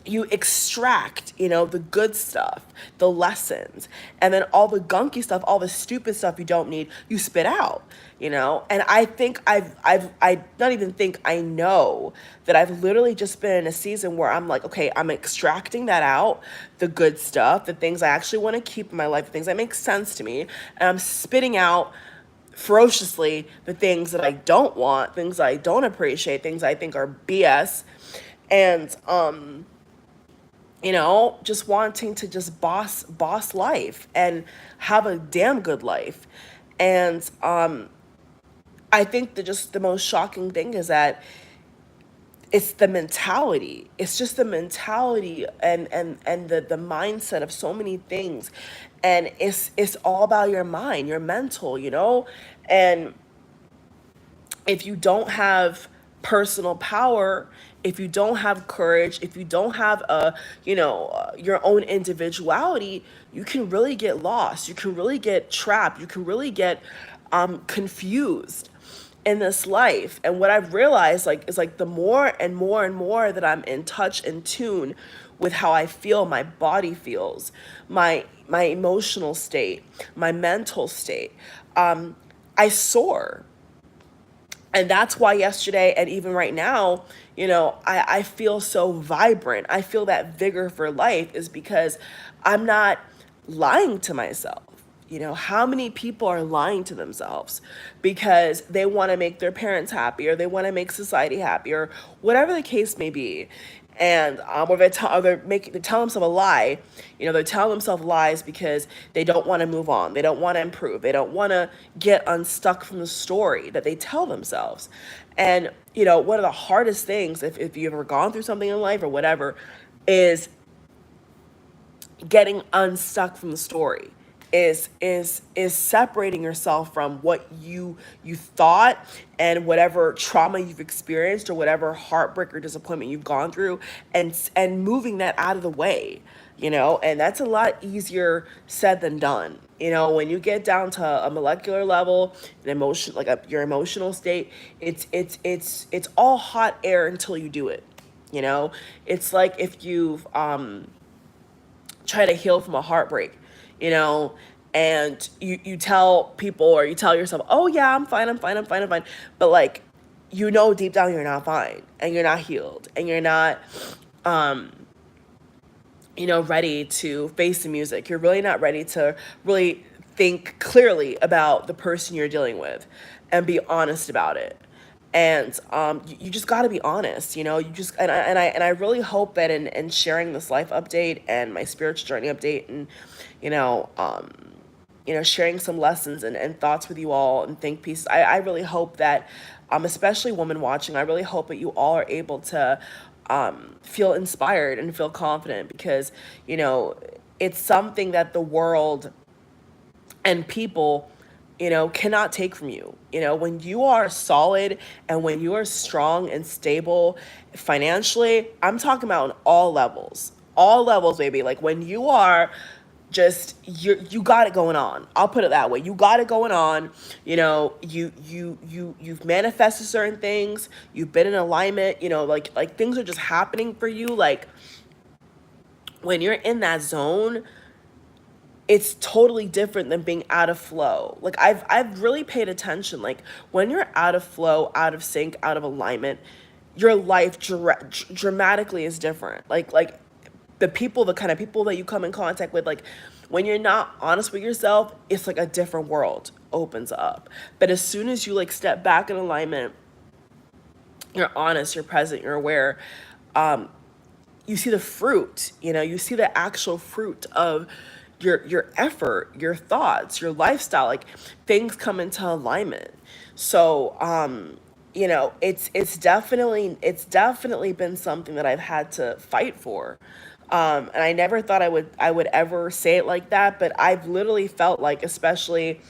you extract, the good stuff, the lessons, and then all the gunky stuff, all the stupid stuff you don't need, you spit out. And I think I not even think, I know that I've literally just been in a season where I'm like, okay, I'm extracting that out, the good stuff, the things I actually want to keep in my life, the things that make sense to me, and I'm spitting out ferociously the things that I don't want, things I don't appreciate, things I think are BS. And just wanting to just boss life and have a damn good life. And I think that just the most shocking thing is that it's the mentality. It's just the mentality and the mindset of so many things. And it's all about your mind, your mental, and if you don't have personal power, if you don't have courage, if you don't have your own individuality, you can really get lost. You can really get trapped. You can really get confused in this life. And what I've realized, like, is like the more and more and more that I'm in touch and tune with how I feel, my body feels, my emotional state, my mental state, I soar. And that's why yesterday and even right now, I feel so vibrant. I feel that vigor for life is because I'm not lying to myself. How many people are lying to themselves because they want to make their parents happy, or they want to make society happy, or whatever the case may be. And or they're telling themselves a lie. They're telling themselves lies because they don't want to move on, they don't want to improve, they don't want to get unstuck from the story that they tell themselves. And one of the hardest things, if you've ever gone through something in life or whatever, is getting unstuck from the story, is separating yourself from what you thought, and whatever trauma you've experienced or whatever heartbreak or disappointment you've gone through, and moving that out of the way. And that's a lot easier said than done. When you get down to a molecular level, an emotion, like your emotional state, it's all hot air until you do it. It's like if you've try to heal from a heartbreak, you know, and you tell people, or you tell yourself, oh yeah, I'm fine, I'm fine, I'm fine, I'm fine. But like, deep down you're not fine, and you're not healed, and you're not, um, ready to face the music. You're really not ready to really think clearly about the person you're dealing with and be honest about it. And you just got to be honest. You just, and I really hope that in sharing this life update and my spiritual journey update, and you know um, sharing some lessons and thoughts with you all and think pieces. I really hope that, especially women watching, I really hope that you all are able to feel inspired and feel confident, because it's something that the world and people cannot take from you. When you are solid and when you are strong and stable financially, I'm talking about on all levels, baby. Like when you are just, you got it going on. I'll put it that way. You got it going on. You've manifested certain things. You've been in alignment. Like things are just happening for you. Like when you're in that zone, it's totally different than being out of flow. Like I've really paid attention. Like when you're out of flow, out of sync, out of alignment, your life dramatically is different. Like the kind of people that you come in contact with, like when you're not honest with yourself, it's like a different world opens up. But as soon as you like step back in alignment, you're honest, you're present, you're aware, you see the fruit. You see the actual fruit of your effort, your thoughts, your lifestyle. Like things come into alignment. So it's definitely been something that I've had to fight for. And I never thought I would ever say it like that, but I've literally felt like, especially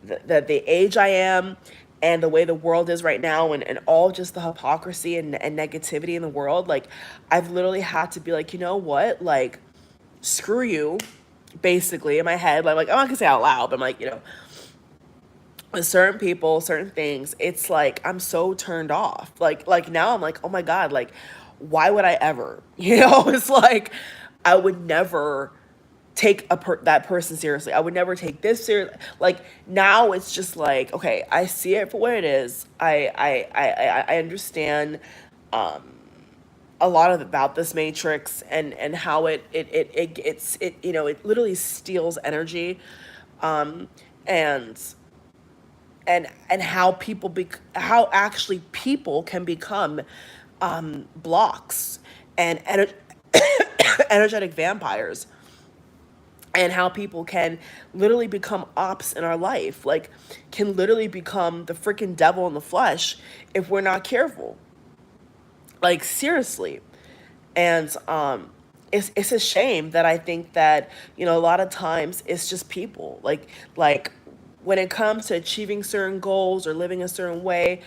the age I am, and the way the world is right now, and all just the hypocrisy and negativity in the world, like I've literally had to be like, you know what, like screw you, basically, in my head. Like I'm not gonna say out loud, but I'm like, with certain people, certain things, it's like I'm so turned off. Like now I'm like, oh my God, like why would I ever? It's like I would never take that person seriously. I would never take this seriously. Like now it's just like, okay, I see it for what it is. I understand a lot of about this matrix, and how it literally steals energy, and how how actually people can become blocks and energetic vampires, and how people can literally become ops in our life, like can literally become the freaking devil in the flesh if we're not careful. Like seriously. And it's a shame that I think that a lot of times it's just people, like when it comes to achieving certain goals or living a certain way,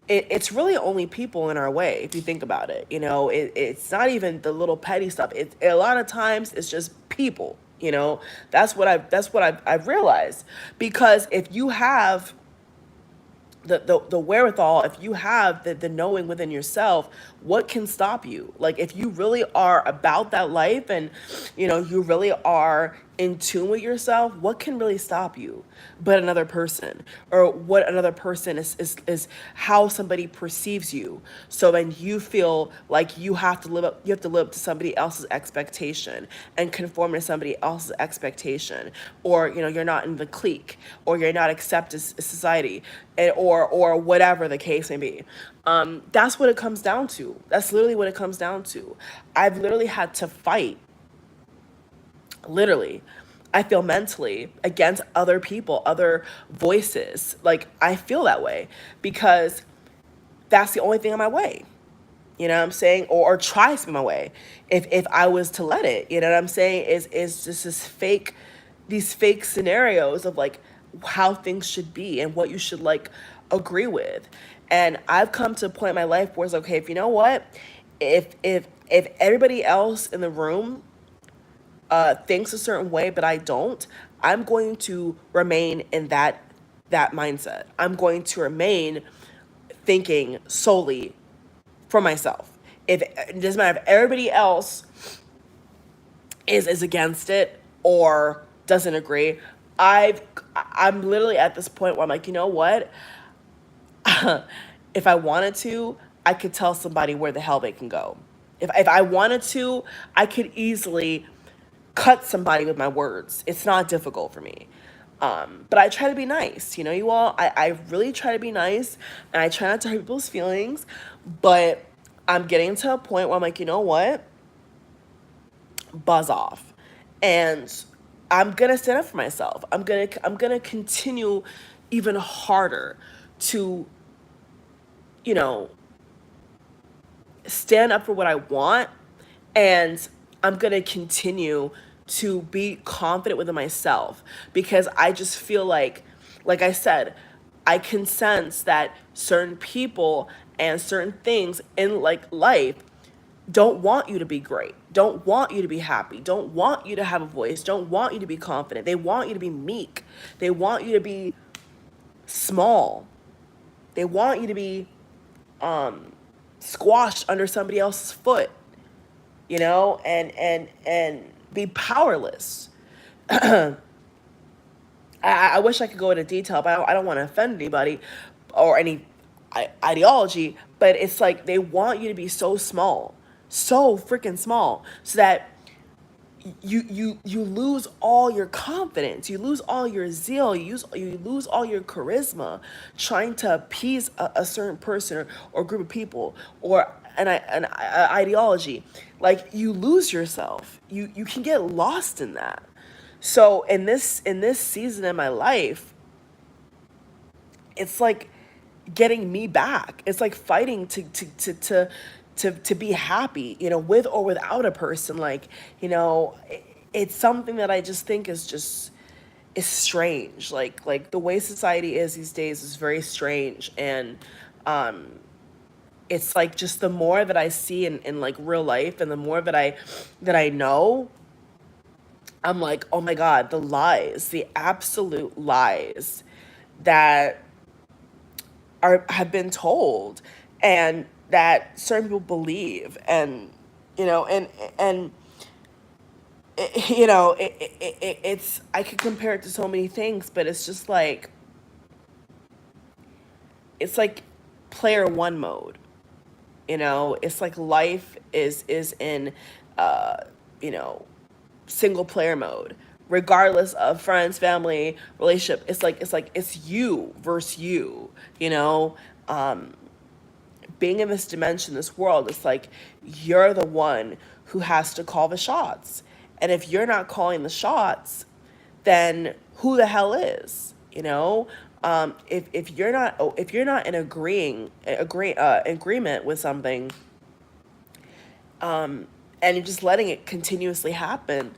it's really only people in our way. If you think about it, it's not even the little petty stuff. It's a lot of times it's just people. That's what I've realized. Because if you have the wherewithal, if you have the knowing within yourself, what can stop you? Like if you really are about that life, and you really are in tune with yourself, what can really stop you but another person, or what another person is how somebody perceives you. So then you feel like you have to live up to somebody else's expectation and conform to somebody else's expectation, or you're not in the clique, or you're not accepted in society, or whatever the case may be. That's what it comes down to. That's literally what it comes down to. I've literally had to fight, literally, I feel mentally against other people, other voices. Like, I feel that way because that's the only thing in my way. You know what I'm saying? Or tries to be my way. If I was to let it, you know what I'm saying? Is just these fake scenarios of like how things should be and what you should like agree with. And I've come to a point in my life where it's okay, if you know what, if everybody else in the room thinks a certain way, but I don't, I'm going to remain in that mindset. I'm going to remain thinking solely for myself. If it doesn't matter if everybody else is against it or doesn't agree, I've I'm literally at this point where I'm like, you know what? If I wanted to, I could tell somebody where the hell they can go. If I wanted to, I could easily cut somebody with my words. It's not difficult for me. But I try to be nice, you all. I really try to be nice, and I try not to hurt people's feelings. But I'm getting to a point where I'm like, you know what? Buzz off. And I'm gonna stand up for myself. I'm gonna continue even harder to, you know, stand up for what I want, and I'm going to continue to be confident within myself, because I just feel like I said, I can sense that certain people and certain things in like life don't want you to be great, don't want you to be happy, don't want you to have a voice, don't want you to be confident. They want you to be meek. They want you to be small. They want you to be squashed under somebody else's foot, and be powerless. I wish I could go into detail, but I don't want to offend anybody or any ideology. But it's like they want you to be so small, so freaking small, so that you lose all your confidence, you lose all your zeal, you lose all your charisma trying to appease a certain person, or group of people, or an ideology. Like, you lose yourself. You can get lost in that. So in this season in my life, it's like getting me back. It's like fighting to be happy, with or without a person. Like, it's something that I just think is strange. Like the way society is these days is very strange. And it's like, just the more that I see in like real life, and the more that I know, I'm like, oh my God, the lies, the absolute lies that have been told, and that certain people believe. And you know and it's, I could compare it to so many things, but it's just like, it's like player one mode. It's like life is in uh you know single player mode, regardless of friends, family, relationship. It's you versus you. you know Being in this dimension, this world, it's like you're the one who has to call the shots. And if you're not calling the shots, then who the hell is? If you're not in agreement with something, and you're just letting it continuously happen,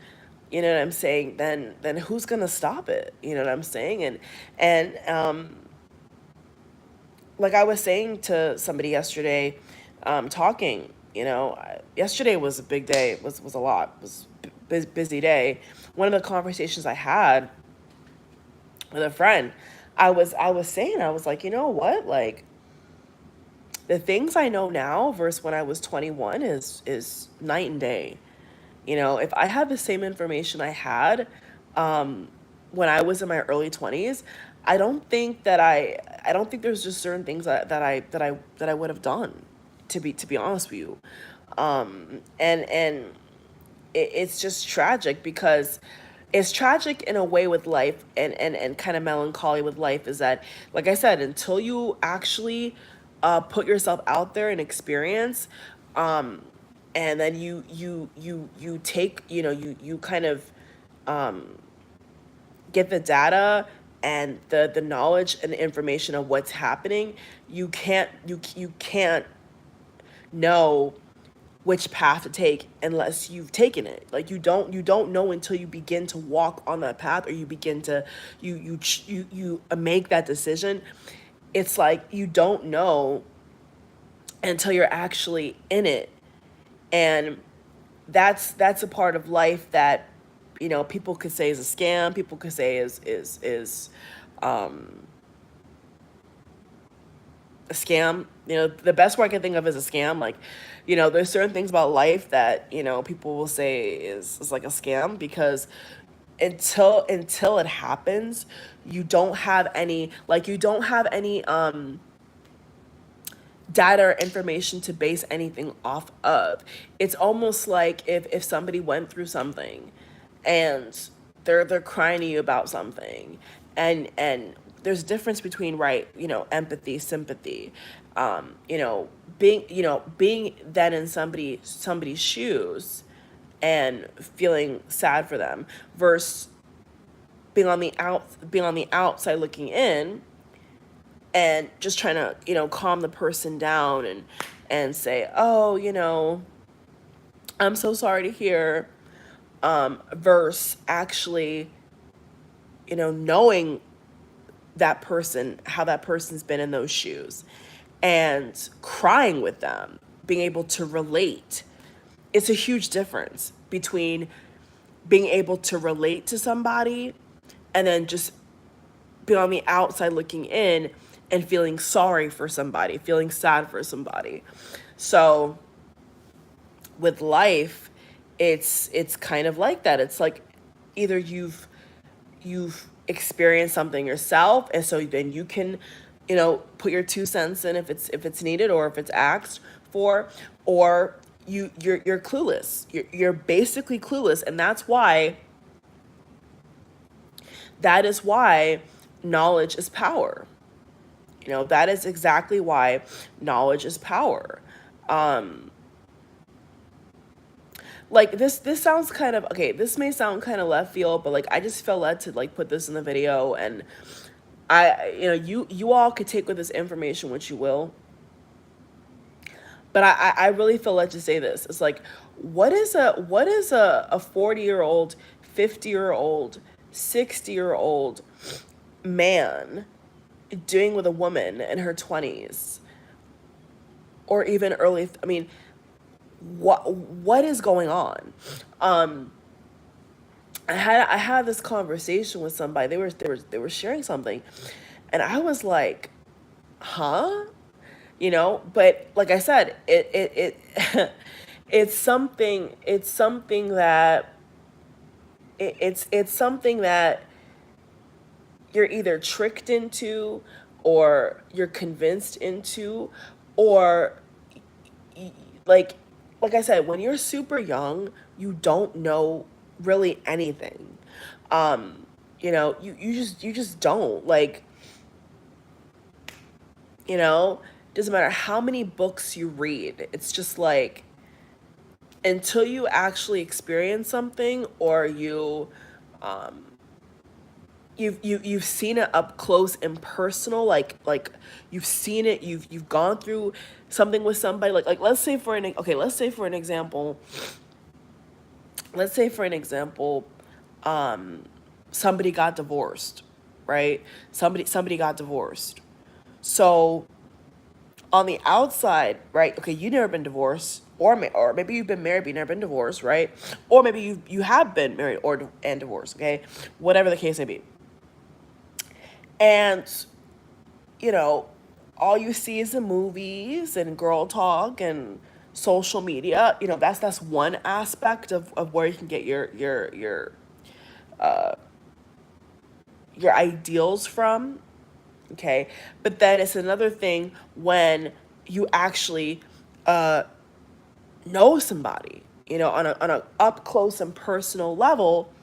you know what I'm saying? Then who's gonna stop it? You know what I'm saying? And like I was saying to somebody yesterday, talking, yesterday was a big day. Was a lot. It was busy day. One of the conversations I had with a friend, I was saying, I was like, you know what, like, the things I know now versus when I was 21 is night and day. If I had the same information I had when I was in my early 20s, I don't think there's just certain things that I would have done, to be honest with you. And it's just tragic, because it's tragic in a way with life, and kind of melancholy with life, is that, like I said, until you actually put yourself out there and experience, and then you take, you kind of get the data and the knowledge and the information of what's happening, you can't know which path to take unless you've taken it. Like, you don't know until you begin to walk on that path, or you begin to you make that decision. It's like you don't know until you're actually in it. And that's a part of life that, people could say is a scam, people could say is a scam. The best word I can think of is a scam. Like, there's certain things about life that, people will say is like a scam, because until it happens, you don't have any data or information to base anything off of. It's almost like if somebody went through something, and they're crying to you about something, and there's a difference between, right, empathy, sympathy, being then in somebody's shoes and feeling sad for them, versus being on the outside looking in, and just trying to, calm the person down, and say, oh, I'm so sorry to hear, versus actually, knowing that person, how that person's been in those shoes, and crying with them, being able to relate. It's a huge difference between being able to relate to somebody, and then just being on the outside looking in and feeling sorry for somebody, feeling sad for somebody. So with life, it's kind of like that. It's like, either you've experienced something yourself, and so then you can, put your 2 cents in, if it's needed, or if it's asked for, or you're clueless. You're basically clueless, and that is why knowledge is power. That is exactly why knowledge is power. Um, like, this sounds kind of okay. This may sound kind of left field, but like, I just felt led to like put this in the video, and you all could take with this information what you will, but I really feel led to say this. It's like, what is a 40-year-old, 50-year-old, 60-year-old man doing with a woman in her 20s, or even early? I mean, what is going on? Um, I had this conversation with somebody. They were sharing something, and I was like, huh? But like I said, it it's something that it's something that you're either tricked into, or you're convinced into, or, y- like like I said, when you're super young, you don't know really anything. You just don't, like, you know doesn't matter how many books you read. It's just like, until you actually experience something, or you've seen it up close and personal, like you've seen it, you've gone through something with somebody, like, let's say for an example, let's say for an example um somebody got divorced, right? Somebody got divorced. So, on the outside, right? Okay, you've never been divorced, or maybe you've been married but you've never been divorced, right? Or maybe you have been married, and divorced, okay? Whatever the case may be. And, you know, all you see is the movies and girl talk and social media. That's one aspect of where you can get your your ideals from. Okay. But then it's another thing when you actually uh, know somebody, on a up close and personal level,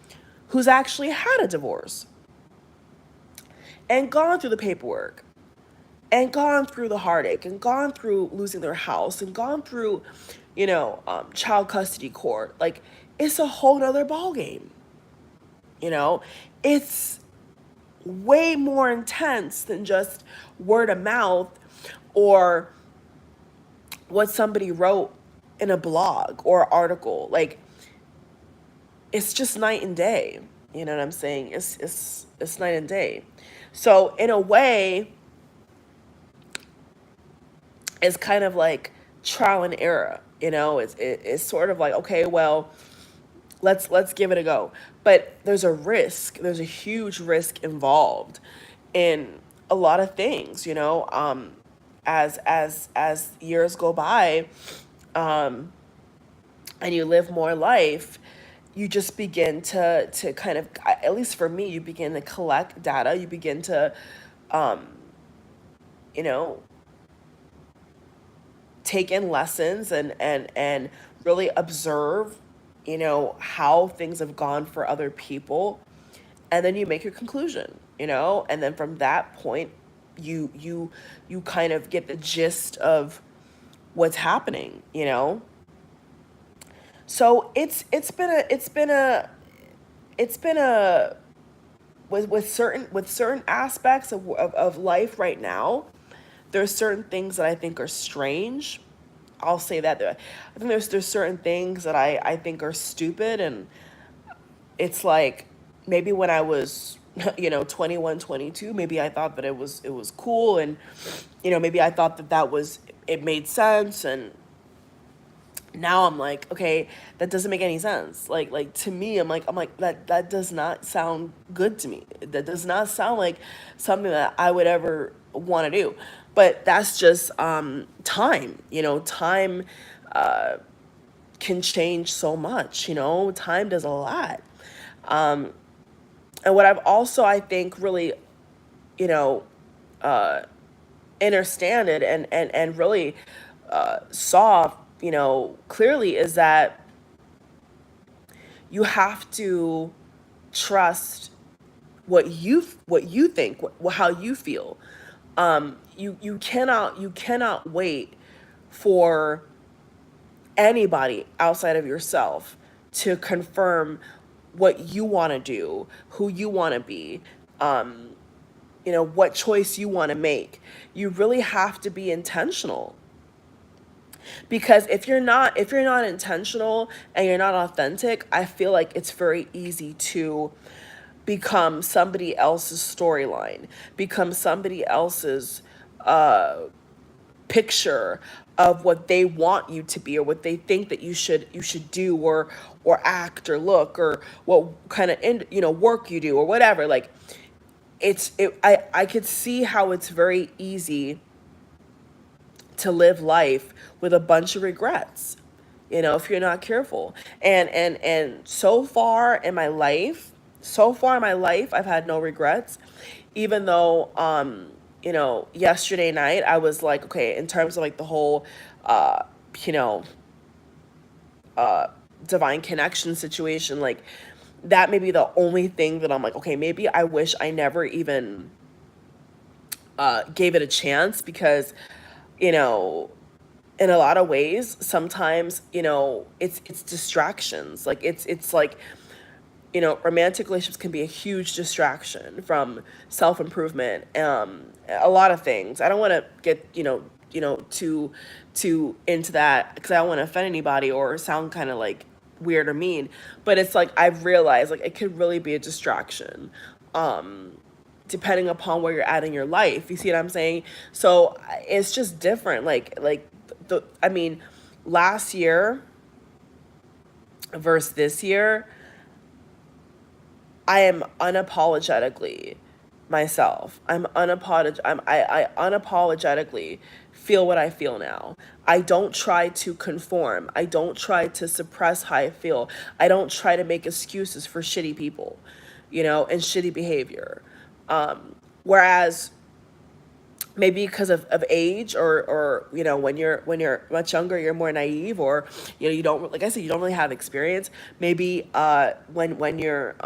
who's actually had a divorce and gone through the paperwork and gone through the heartache and gone through losing their house and gone through, child custody court. Like, it's a whole nother ball game. You know, it's way more intense than just word of mouth or what somebody wrote in a blog or article. Like, it's just night and day. You know what I'm saying? It's night and day. So in a way, it's kind of like trial and error. It's sort of like, okay, well, let's give it a go. But there's a risk. There's a huge risk involved in a lot of things. As years go by, and you live more life, you just begin to kind of, at least for me, you begin to collect data. You begin to, um, you know, take in lessons and really observe, how things have gone for other people, and then you make your conclusion, and then from that point, you kind of get the gist of what's happening. So it's been a with certain aspects of life right now. There's certain things that I think are strange. I'll say that. I think there's certain things that I think are stupid, and it's like, maybe when I was 21, 22, maybe I thought that it was cool, and maybe I thought that was, it made sense, and now I'm like, okay, that doesn't make any sense. Like to me, I'm like, that does not sound good to me. That does not sound like something that I would ever want to do. But that's just time. Time can change so much. Time does a lot. And what I've also, I think, really, you know, understand it and really saw, clearly, is that you have to trust what you think, how you feel. You cannot wait for anybody outside of yourself to confirm what you want to do, who you want to be, what choice you want to make. You really have to be intentional, because if you're not intentional and you're not authentic, I feel like it's very easy to become somebody else's storyline, become somebody else's picture of what they want you to be, or what they think that you should do, or act, or look, or what kind of work you do, or whatever. Like, I could see how it's very easy to live life with a bunch of regrets, if you're not careful. And so far in my life, I've had no regrets, even though, yesterday night I was like, okay, in terms of like the whole, uh, you know, divine connection situation, like, that may be the only thing that I'm like, okay, maybe I wish I never even gave it a chance, because, you know, in a lot of ways, sometimes, it's distractions. Like, it's like, romantic relationships can be a huge distraction from self improvement. A lot of things. I don't want to get too into that, because I don't want to offend anybody or sound kind of like weird or mean. But it's like, I've realized, like, it could really be a distraction. Depending upon where you're at in your life. You see what I'm saying? So it's just different. I mean, last year versus this year, I am unapologetically myself. I unapologetically feel what I feel now. I don't try to conform. I don't try to suppress how I feel. I don't try to make excuses for shitty people, and shitty behavior. Whereas maybe because of age, or when you're much younger, you're more naive, or you don't, like I said, you don't really have experience. Maybe when you're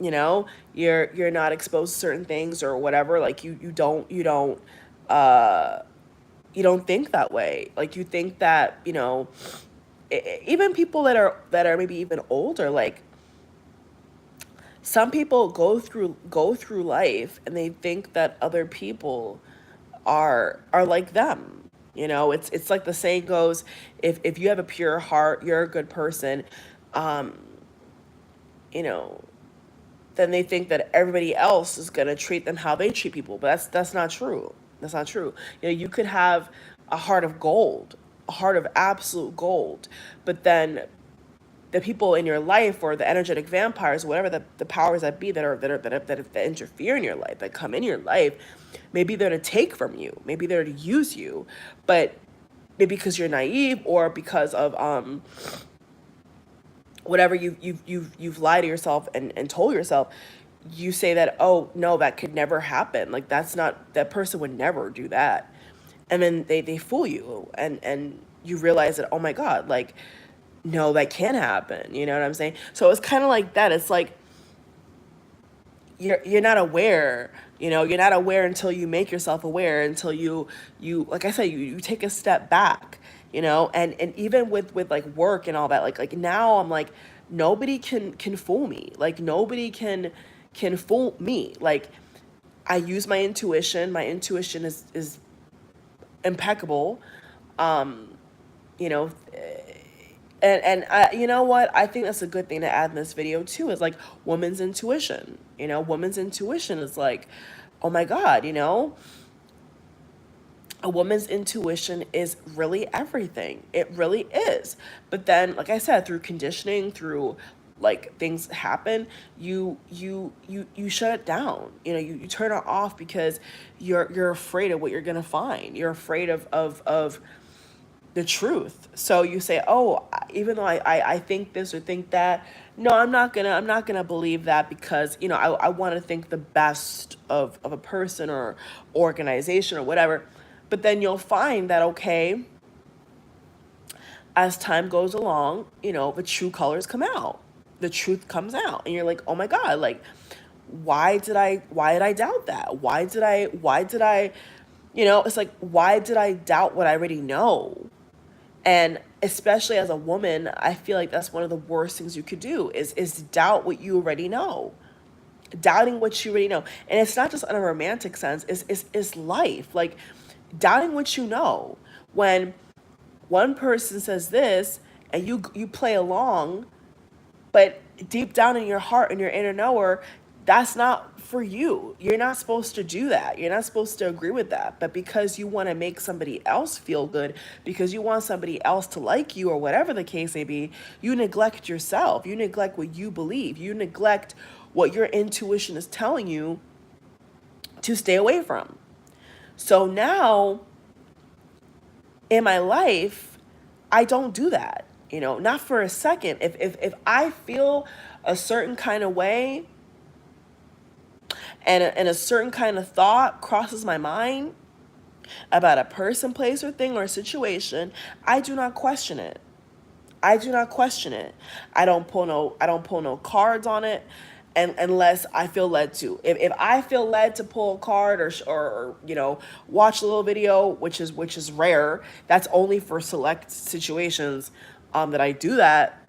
you know you're not exposed to certain things or whatever, like uh you don't think that way. Like you think that even people that are maybe even older, like some people go through life and they think that other people are like them. It's like the saying goes, if you have a pure heart, you're a good person. um you know then they think that everybody else is going to treat them how they treat people, but that's not true. That's not true. You could have a heart of gold, a heart of absolute gold, but then the people in your life, or the energetic vampires, whatever the powers that be, that interfere in your life, that come in your life, maybe they're to take from you, maybe they're to use you, but maybe because you're naive, or because of whatever you've lied to yourself and told yourself, you say that, oh no, that could never happen, like that's not, that person would never do that. And then they fool you, and you realize that, oh my god, like no, that can't happen. You know what I'm saying? So it's kind of like that. It's like you're not aware. You're not aware until you make yourself aware, until you like I said, you take a step back. And even with like work and all that, like now I'm like, nobody can fool me. Like nobody can fool me. Like I use my intuition. My intuition is impeccable. Um, you know, and you know what? I think that's a good thing to add in this video too. Is like woman's intuition. Woman's intuition is like, oh my God. A woman's intuition is really everything. It really is. But then, like I said, through conditioning, through like things happen, you shut it down. You turn it off because you're afraid of what you're gonna find. You're afraid of the truth. So you say, oh, even though I think this or think that, no, I'm not gonna believe that, because I want to think the best of a person or organization or whatever. But then you'll find that, okay, as time goes along, the true colors come out. The truth comes out, and you're like, oh my God, like why did I doubt that? Why did I it's like, why did I doubt what I already know? And especially as a woman, I feel like that's one of the worst things you could do, is doubt what you already know. Doubting what you already know. And it's not just in a romantic sense, it's life. Like doubting what you know. When one person says this and you play along, but deep down in your heart, in your inner knower, that's not for you. You're not supposed to do that. You're not supposed to agree with that. But because you want to make somebody else feel good, because you want somebody else to like you, or whatever the case may be, you neglect yourself. You neglect what you believe. You neglect what your intuition is telling you to stay away from. So now in my life, I don't do that. Not for a second. If I feel a certain kind of way, and a certain kind of thought crosses my mind about a person, place, or thing, or situation, I do not question it. I do not question it. I don't pull no cards on it, and unless I feel led to. If I feel led to pull a card, or watch a little video, which is rare. That's only for select situations that I do that,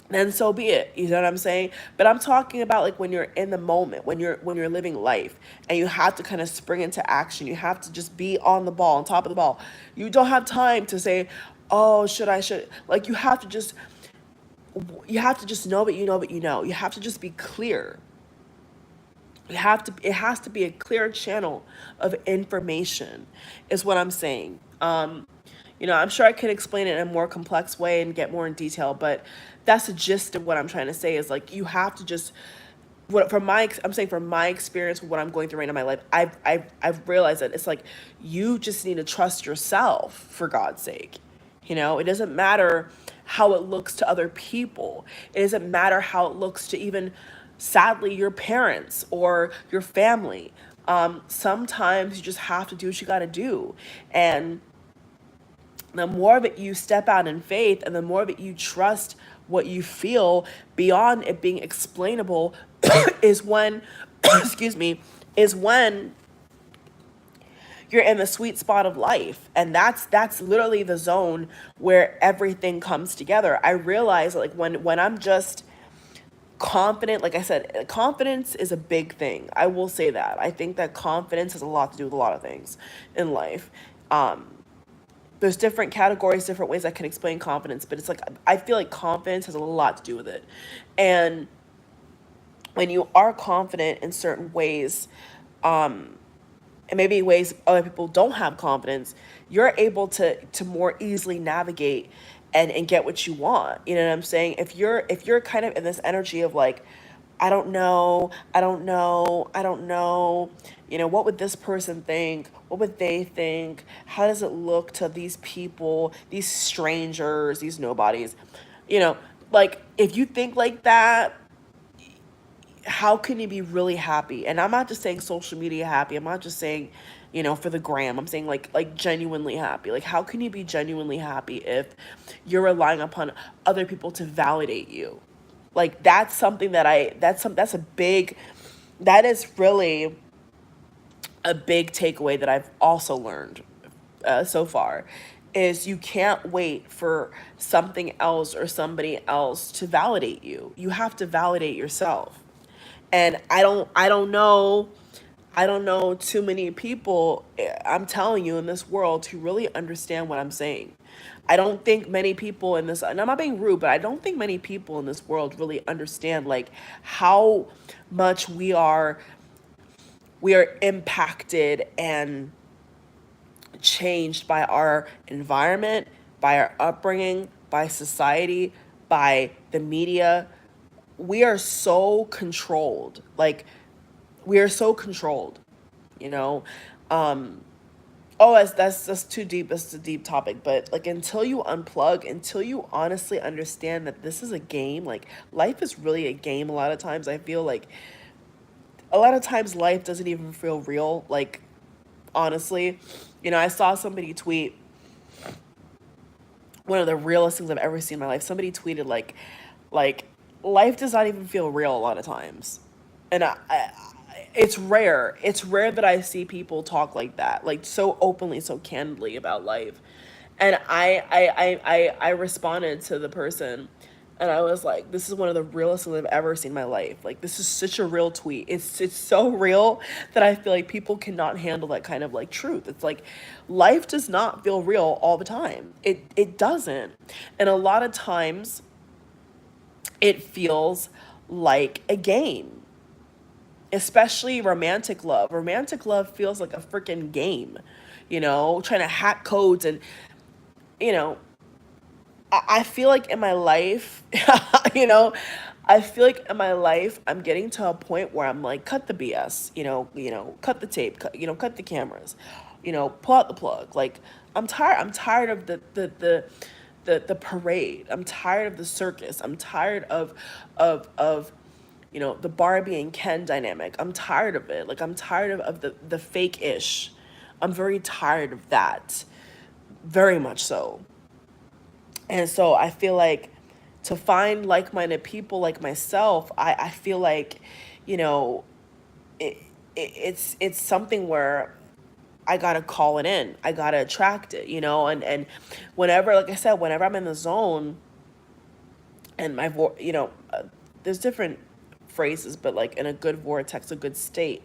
then so be it. You know what I'm saying? But I'm talking about like when you're in the moment, when you're living life, and you have to kind of spring into action. You have to just be on the ball, on top of the ball. You don't have time to say, oh, should like you have to just know what you know, you have to just be clear. It has to be a clear channel of information, is what I'm saying. I'm sure I could explain it in a more complex way and get more in detail, but that's the gist of what I'm trying to say, is like you have to just, I'm saying from my experience with what I'm going through right now in my life, I've realized that it's like you just need to trust yourself, for God's sake. It doesn't matter how it looks to other people. It doesn't matter how it looks to even sadly your parents or your family. Sometimes you just have to do what you got to do. And the more of it you step out in faith and the more of it you trust what you feel beyond it being explainable is when, excuse me, is when you're in the sweet spot of life. And that's literally the zone where everything comes together. I realize like when I'm just confident, like I said, confidence is a big thing. I will say that. I think that confidence has a lot to do with a lot of things in life. Um, there's different categories, different ways I can explain confidence, but it's like I feel like confidence has a lot to do with it. And when you are confident in certain ways, and maybe ways other people don't have confidence, you're able to more easily navigate and get what you want. You know what I'm saying? If you're kind of in this energy of like, I don't know, I don't know, I don't know, what would this person think? What would they think? How does it look to these people, these strangers, these nobodies? You know, like if you think like that, how can you be really happy? And I'm not just saying social media happy. I'm not just saying, for the gram. I'm saying like genuinely happy. Like how can you be genuinely happy if you're relying upon other people to validate you? Like that's something that's a big that is really a big takeaway that I've also learned so far is you can't wait for something else or somebody else to validate you. You have to validate yourself. And I don't know too many people, I'm telling you, in this world who really understand what I'm saying. I don't think many people in this, and I'm not being rude, but I don't think many people in this world really understand like how much we are impacted and changed by our environment, by our upbringing, by society, by the media. We are so controlled. Like we are so controlled, you know. Um oh, that's too deep. That's a deep topic, but like until you unplug, until you honestly understand that this is a game, like life is really a game a lot of times. I feel like a lot of times life doesn't even feel real, like honestly. I saw somebody tweet one of the realest things I've ever seen in my life. Somebody tweeted like life does not even feel real a lot of times. And it's rare. It's rare that I see people talk like that, like so openly, so candidly about life. And I responded to the person, and I was like, "This is one of the realest things I've ever seen in my life. Like, this is such a real tweet. It's so real that I feel like people cannot handle that kind of like truth. It's like life does not feel real all the time. It doesn't, and a lot of times it feels like a game, especially romantic love. Romantic love feels like a freaking game, trying to hack codes. And, you know, I feel like in my life, you know, I feel like in my life, I'm getting to a point where I'm like, cut the BS, cut the tape, cut the cameras, pull out the plug. Like, I'm tired. I'm tired of the parade. I'm tired of the circus. I'm tired of the Barbie and Ken dynamic. I'm tired of it. Like I'm tired of the fake ish. I'm very tired of that. Very much so. And so I feel like to find like-minded people like myself, I feel like, you know, it, it's something where I gotta call it in. I gotta attract it, and whenever, like I said, whenever I'm in the zone and there's different phrases, but like in a good vortex, a good state,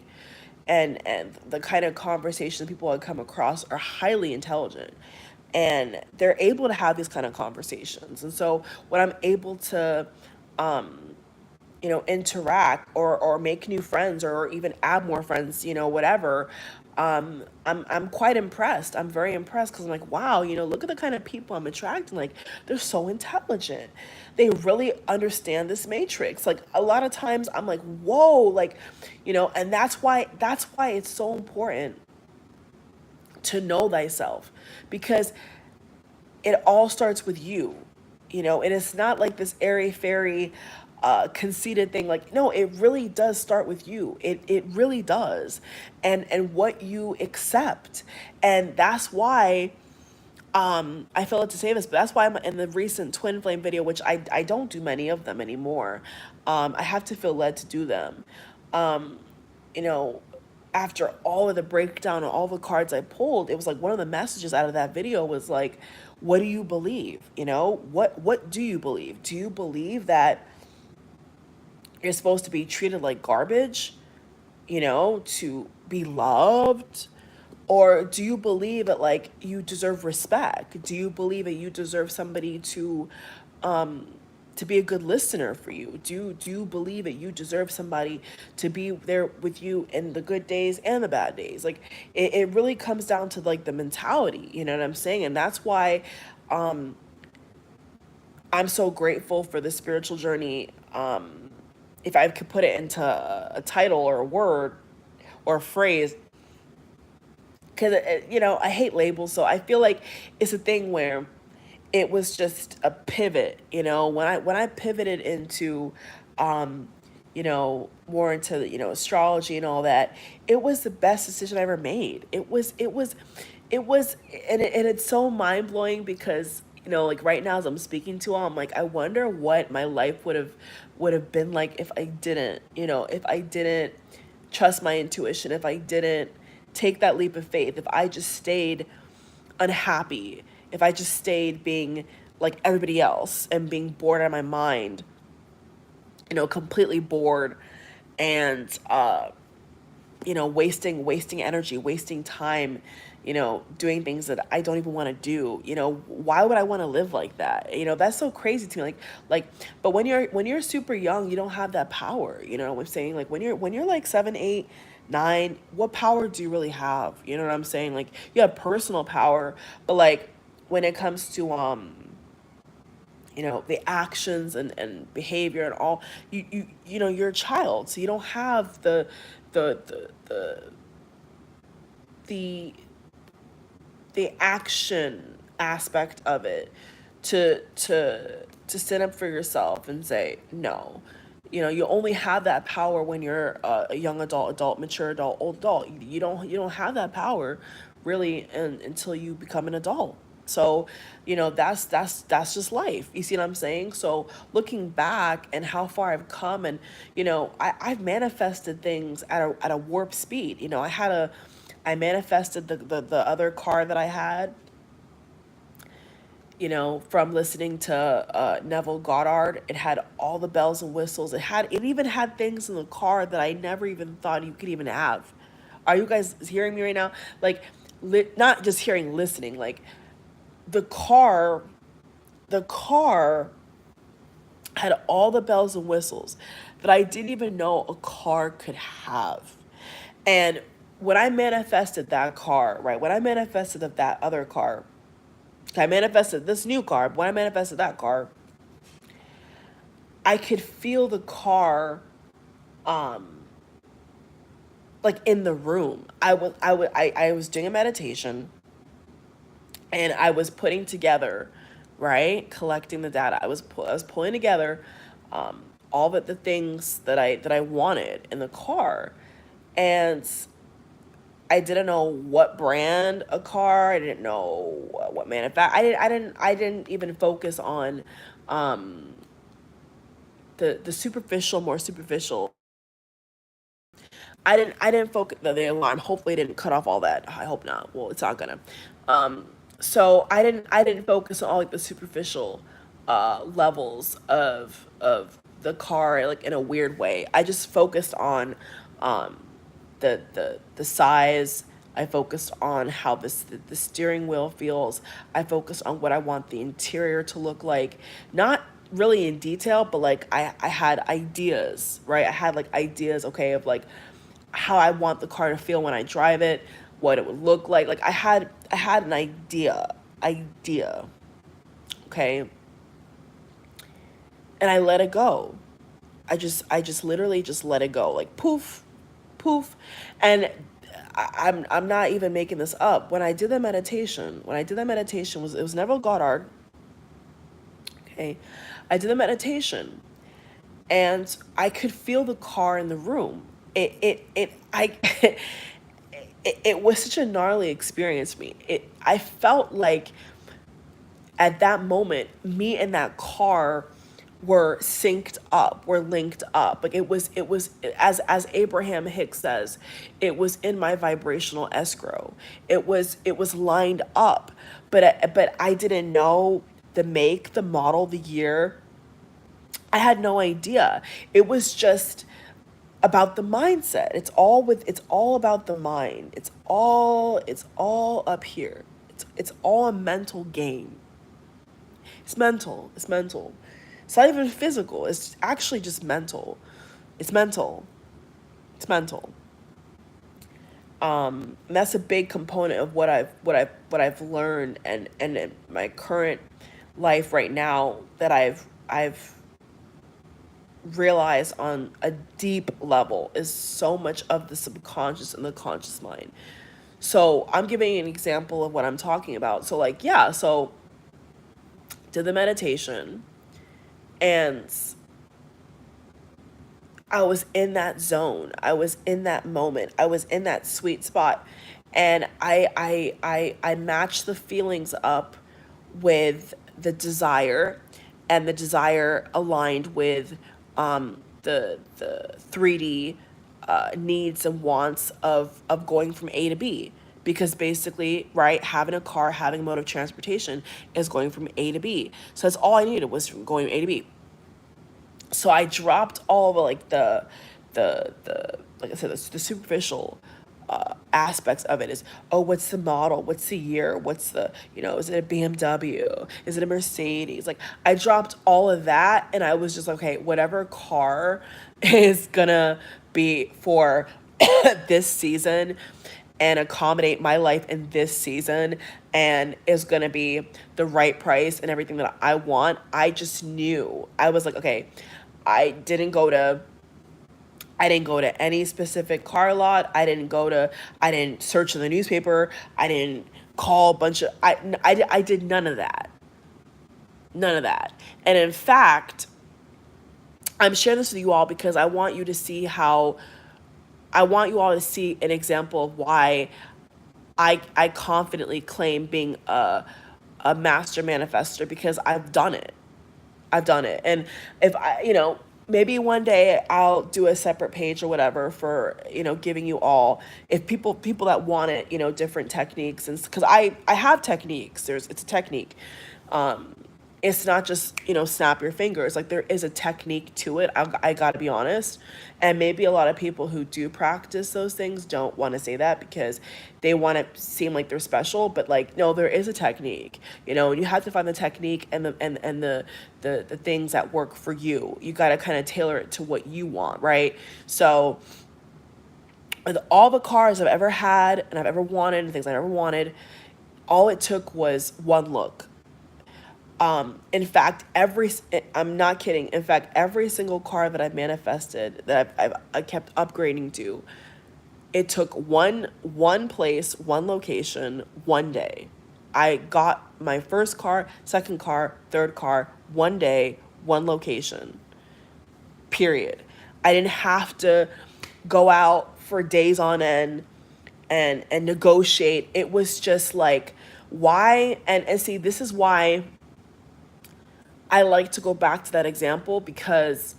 and the kind of conversations people I come across are highly intelligent, and they're able to have these kind of conversations. And so when I'm able to interact or make new friends or even add more friends, whatever. I'm quite impressed. I'm very impressed because I'm like, wow, look at the kind of people I'm attracting. Like, they're so intelligent. They really understand this matrix. Like, a lot of times I'm like, whoa, like, and that's why it's so important to know thyself, because it all starts with you. And it's not like this airy fairy conceited thing. Like, no, it really does start with you. It really does, and what you accept, and that's why I feel like to say this, but that's why I'm in the recent twin flame video, which I don't do many of them anymore. I have to feel led to do them. Um, you know, after all of the breakdown and all the cards I pulled, it was like one of the messages out of that video was like, what do you believe? What do you believe? Do you believe that you're supposed to be treated like garbage, to be loved? Or do you believe that like you deserve respect? Do you believe that you deserve somebody um to be a good listener for you? Do you believe that you deserve somebody to be there with you in the good days and the bad days? Like it really comes down to like the mentality, you know what I'm saying? And that's why um I'm so grateful for the spiritual journey. If I could put it into a title or a word or a phrase, because I hate labels, so I feel like it's a thing where it was just a pivot. When I pivoted into more into astrology and all that, it was the best decision I ever made. It was and it's so mind-blowing because like right now as I'm speaking to all, I'm like, I wonder what my life would have been like if I didn't trust my intuition, if I didn't take that leap of faith, if I just stayed unhappy, if I just stayed being like everybody else and being bored out of my mind, completely bored, and wasting energy, wasting time, doing things that I don't even want to do. Why would I want to live like that? That's so crazy to me. Like, but when you're super young, you don't have that power. You know what I'm saying? Like when you're like 7, 8, 9, what power do you really have? You know what I'm saying? Like you have personal power, but like when it comes to the actions and behavior and all, you're a child, so you don't have the the the action aspect of it to stand up for yourself and say no. You only have that power when you're a young adult, mature adult, old adult. You don't have that power really until you become an adult. So that's just life. You see what I'm saying? So looking back and how far I've come, and I've manifested things at a warp speed. I manifested the other car that I had, from listening to Neville Goddard. It had all the bells and whistles. It even had things in the car that I never even thought you could even have. Are you guys hearing me right now? Like, not just hearing, listening. Like the car, the car had all the bells and whistles that I didn't even know a car could have. And when I manifested that car, right? When I manifested that other car, I manifested this new car. When I manifested that car, I could feel the car, um, like in the room. I was doing a meditation, and I was putting together, right, collecting the data. I was pulling together, all the things that I wanted in the car, and I didn't know what brand a car. I didn't know what manufacturer. I didn't even focus on um, the superficial, more superficial. I didn't focus the alarm. Hopefully, it didn't cut off all that. I hope not. Well, it's not gonna. Um, so I didn't focus on all like the superficial levels of the car, like in a weird way. I just focused on um, the size. I focused on how the steering wheel feels. I focused on what I want the interior to look like. Not really in detail, but like I had ideas, right? I had like ideas, okay, of like how I want the car to feel when I drive it, what it would look like. Like I had an idea, okay? And I let it go. I just literally just let it go. Like poof, poof. And I'm not even making this up. When I did that meditation, was it was Neville Goddard, okay? I did the meditation, and I could feel the car in the room. I it was such a gnarly experience for me. I felt like at that moment, me and that car were synced up, were linked up. Like it was as Abraham Hicks says, it was in my vibrational escrow. It was lined up, but I didn't know the make, the model, the year. I had no idea. It was just about the mindset. It's all about the mind. It's all up here. It's all a mental game. It's mental. It's mental. It's not even physical. It's actually just mental. It's mental. It's mental. And that's a big component of what I've learned, and in my current life right now, that I've realized on a deep level, is so much of the subconscious and the conscious mind. So I'm giving you an example of what I'm talking about. So like, yeah, so did the meditation, and I was in that zone. I was in that moment. I was in that sweet spot. And I matched the feelings up with the desire, and the desire aligned with the 3D needs and wants of going from A to B. Because basically, right, having a car, having a mode of transportation is going from A to B. So that's all I needed, was from going from A to B. So I dropped all the like the like I said, the superficial aspects of it. Is, oh, what's the model, what's the year, what's the, is it a BMW, is it a Mercedes? Like, I dropped all of that, and I was just like, okay, whatever car is gonna be for this season and accommodate my life in this season, and is going to be the right price and everything that I want. I just knew. I was like, okay, I didn't go to I didn't go to any specific car lot. I didn't search in the newspaper. I didn't call a bunch of, I did none of that. None of that. And in fact, I'm sharing this with you all because I want you all to see an example of why I confidently claim being a master manifester, because I've done it. I've done it. And if maybe one day I'll do a separate page or whatever for, giving you all, if people that want it, different techniques, and because I have techniques. It's a technique. Um, it's not just, snap your fingers. Like, there is a technique to it. I got to be honest. And maybe a lot of people who do practice those things don't want to say that because they want to seem like they're special. But like, no, there is a technique, and you have to find the technique and the things that work for you. You got to kind of tailor it to what you want, right? So with all the cars I've ever had and I've ever wanted and things I ever wanted, all it took was one look. In fact, I'm not kidding. In fact, every single car that I've manifested, that I kept upgrading to, it took one place, one location, one day. I got my first car, second car, third car, one day, one location. Period. I didn't have to go out for days on end and negotiate. It was just like, why? And see, this is why I like to go back to that example, because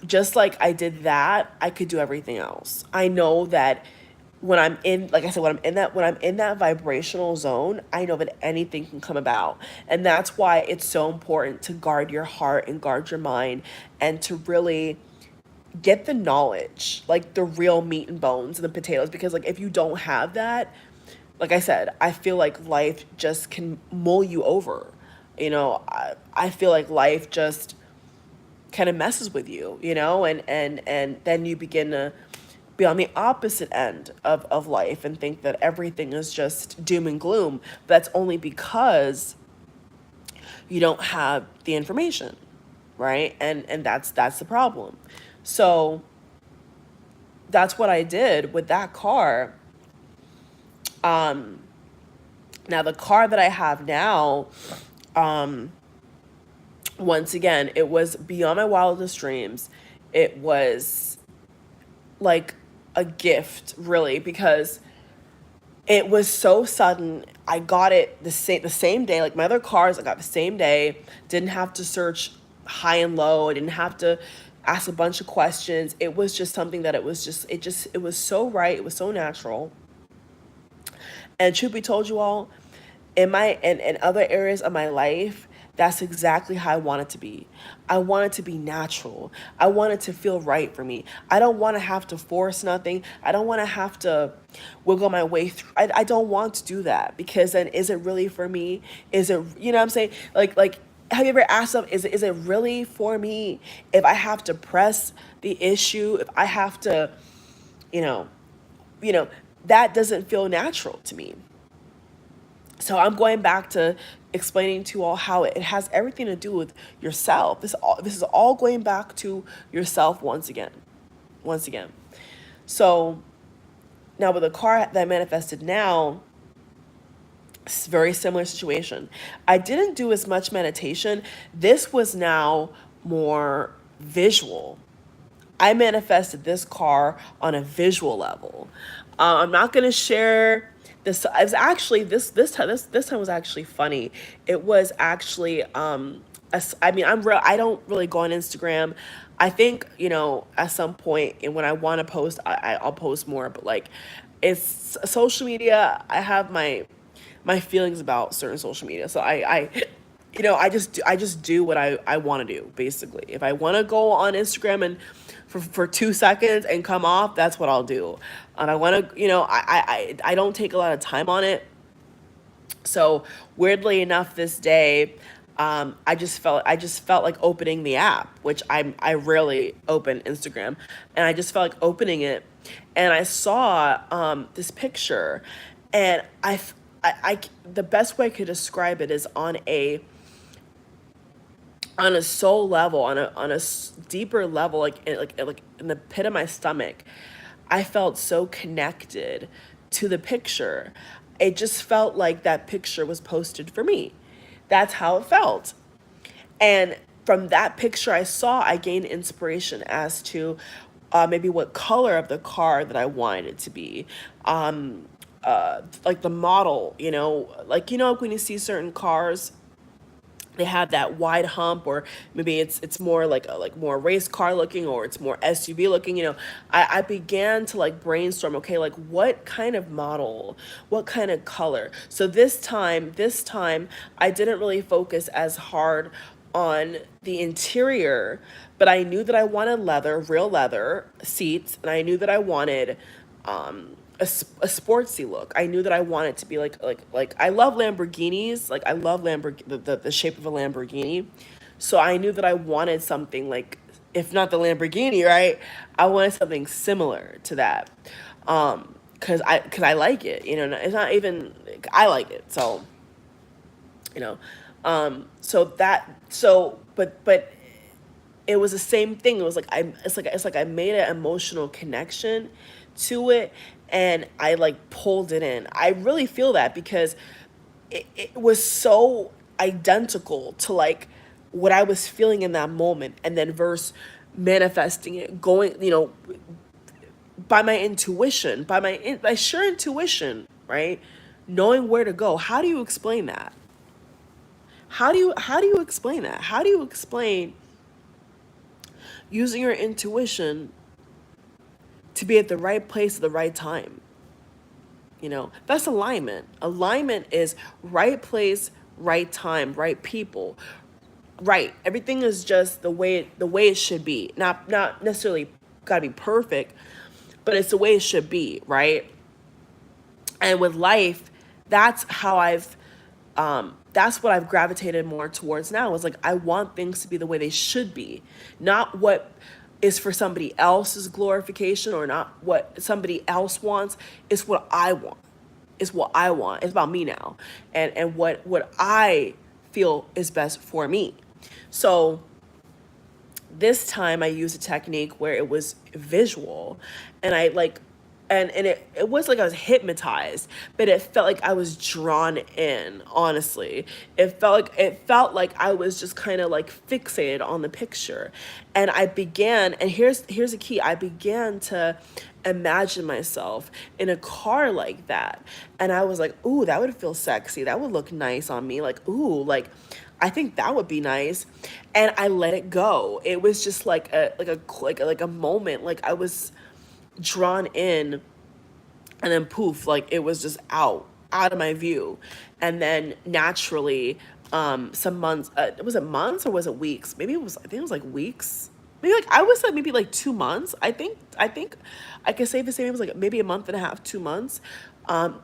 just like I did that, I could do everything else. I know that when I'm in, like I said, when I'm in that vibrational zone, I know that anything can come about. And that's why it's so important to guard your heart and guard your mind, and to really get the knowledge, like the real meat and bones and the potatoes, because like if you don't have that, like I said, I feel like life just can mull you over. I feel like life just kind of messes with you, and then you begin to be on the opposite end of life and think that everything is just doom and gloom. That's only because you don't have the information, right? And that's the problem. So that's what I did with that car. Um, Now the car that I have now, Once again, it was beyond my wildest dreams. It was like a gift, really, because it was so sudden. I got it the same day. Like my other cars, I got the same day. Didn't have to search high and low. I didn't have to ask a bunch of questions. It was just something that it was so right. It was so natural. And truth be told, you all, in other areas of my life, that's exactly how I want it to be. I want it to be natural. I want it to feel right for me. I don't want to have to force nothing. I don't want to have to wiggle my way through. I don't want to do that, because then is it really for me? Is it, you know what I'm saying? Like have you ever asked them, is it really for me? If I have to press the issue, if I have to, you know, you know, that doesn't feel natural to me. So I'm going back to explaining to you all how it has everything to do with yourself. This is all going back to yourself once again. Once again. So now with the car that I manifested now, it's a very similar situation. I didn't do as much meditation. This was now more visual. I manifested this car on a visual level. I'm not gonna share this. It was actually this time was actually funny. It was actually I mean, I'm real. I don't really go on Instagram. I think, at some point, and when I want to post, I'll post more. But like, it's social media. I have my feelings about certain social media. So I just do what I want to do, basically. If I want to go on Instagram and for 2 seconds and come off, that's what I'll do. And I want to, I don't take a lot of time on it. So weirdly enough, this day, I just felt like opening the app, which I rarely open Instagram, and I just felt like opening it, and I saw this picture, and the best way I could describe it is on a soul level, on a deeper level, like in the pit of my stomach. I felt so connected to the picture. It just felt like that picture was posted for me. That's how it felt. And from that picture I saw, I gained inspiration as to maybe what color of the car that I wanted it to be. Like the model, like, when you see certain cars, they have that wide hump, or maybe it's more like more race car looking, or it's more SUV looking. I began to like brainstorm, okay, like what kind of model, what kind of color. So this time I didn't really focus as hard on the interior, but I knew that I wanted leather, real leather seats, and I knew that I wanted a sportsy look. I knew that I wanted to be like I love Lamborghinis. Like I love the shape of a Lamborghini. So I knew that I wanted something like, if not the Lamborghini, right? I wanted something similar to that. Cuz I like it. It's not even, I like it. So, you know. But it was the same thing. It was like it's like I made an emotional connection to it, and I like pulled it in. I really feel that because it was so identical to like what I was feeling in that moment, and then verse manifesting it, going, by my intuition, by sheer intuition, right? Knowing where to go. How do you explain that? How do you explain that? How do you explain using your intuition to be at the right place at the right time? That's alignment. Alignment is right place, right time, right people. Right. Everything is just the way it should be. Not necessarily got to be perfect, but it's the way it should be, right? And with life, that's how that's what I've gravitated more towards now. Is like, I want things to be the way they should be, not what is for somebody else's glorification, or not what somebody else wants. It's what I want. It's what I want. It's about me now, and what I feel is best for me. So this time I used a technique where it was visual, and I like and it was like I was hypnotized, but it felt like I was drawn in, honestly. It felt like I was just kind of like fixated on the picture. And I began, and here's the key, I began to imagine myself in a car like that. And I was like, ooh, that would feel sexy. That would look nice on me. Like, ooh, like I think that would be nice. And I let it go. It was just like a moment. Like I was drawn in, and then poof, like it was just out of my view. And then naturally, some months, was it months or was it weeks? Maybe it was, I think it was like weeks. Maybe like I was like maybe like 2 months. I think I could safely say it was like maybe a month and a half, 2 months. um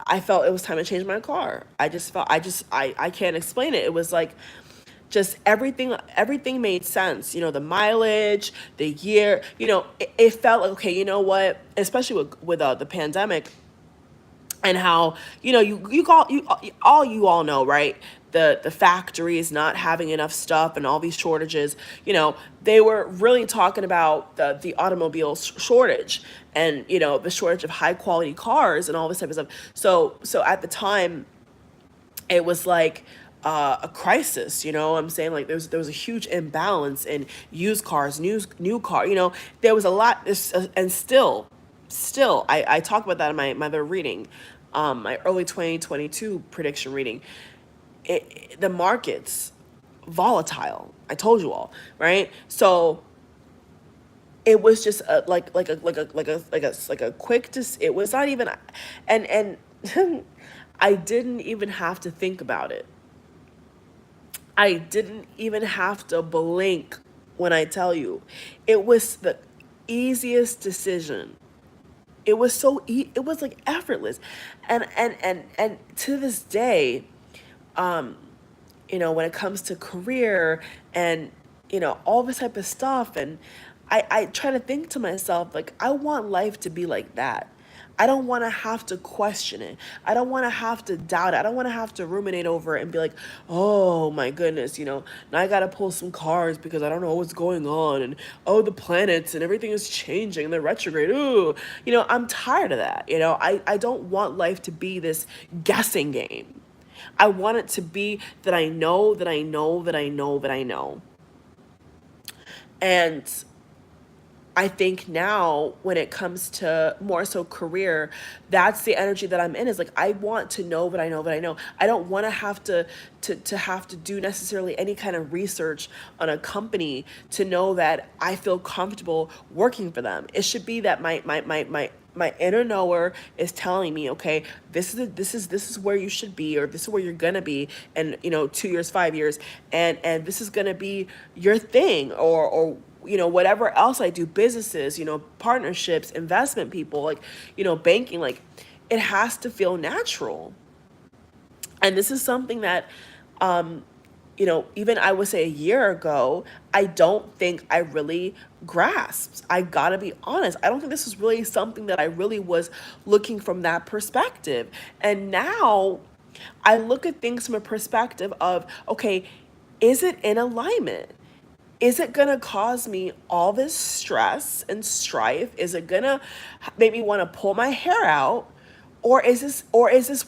I felt it was time to change my car. I can't explain it. It was like just everything made sense. The mileage, the year, it felt like, okay, you know what, especially with the pandemic, and how, you all know, right? The factories not having enough stuff and all these shortages. They were really talking about the automobile shortage, and the shortage of high quality cars and all this type of stuff. So at the time, it was like a crisis. I'm saying, like there was a huge imbalance in used cars, new car. There was a lot. And still, I talk about that in my other reading, my early 2022 prediction reading. The markets volatile. I told you all, right? So it was just like a quick. It was not even, and I didn't even have to think about it. I didn't even have to blink when I tell you. It was the easiest decision. It was like effortless. And to this day, when it comes to career and all this type of stuff, and I try to think to myself, like, I want life to be like that. I don't want to have to question it. I don't want to have to doubt it. I don't want to have to ruminate over it and be like, oh my goodness, now I got to pull some cards because I don't know what's going on. And oh, the planets and everything is changing. They're retrograde. Ooh, I'm tired of that. I don't want life to be this guessing game. I want it to be that I know, that I know, that I know, that I know. And I think now, when it comes to more so career, that's the energy that I'm in. Is like, I want to know what I know, what I know. I don't want to have to have to do necessarily any kind of research on a company to know that I feel comfortable working for them. It should be that my inner knower is telling me, okay, this is where you should be, or this is where you're gonna be, and 2 years, 5 years, and this is gonna be your thing, or whatever else I do, businesses, partnerships, investment people, like, banking, like, it has to feel natural. And this is something that, even I would say a year ago, I don't think I really grasped. I gotta be honest. I don't think this was really something that I really was looking from that perspective. And now I look at things from a perspective of, okay, is it in alignment? Is it gonna cause me all this stress and strife? Is it gonna make me want to pull my hair out? Or is this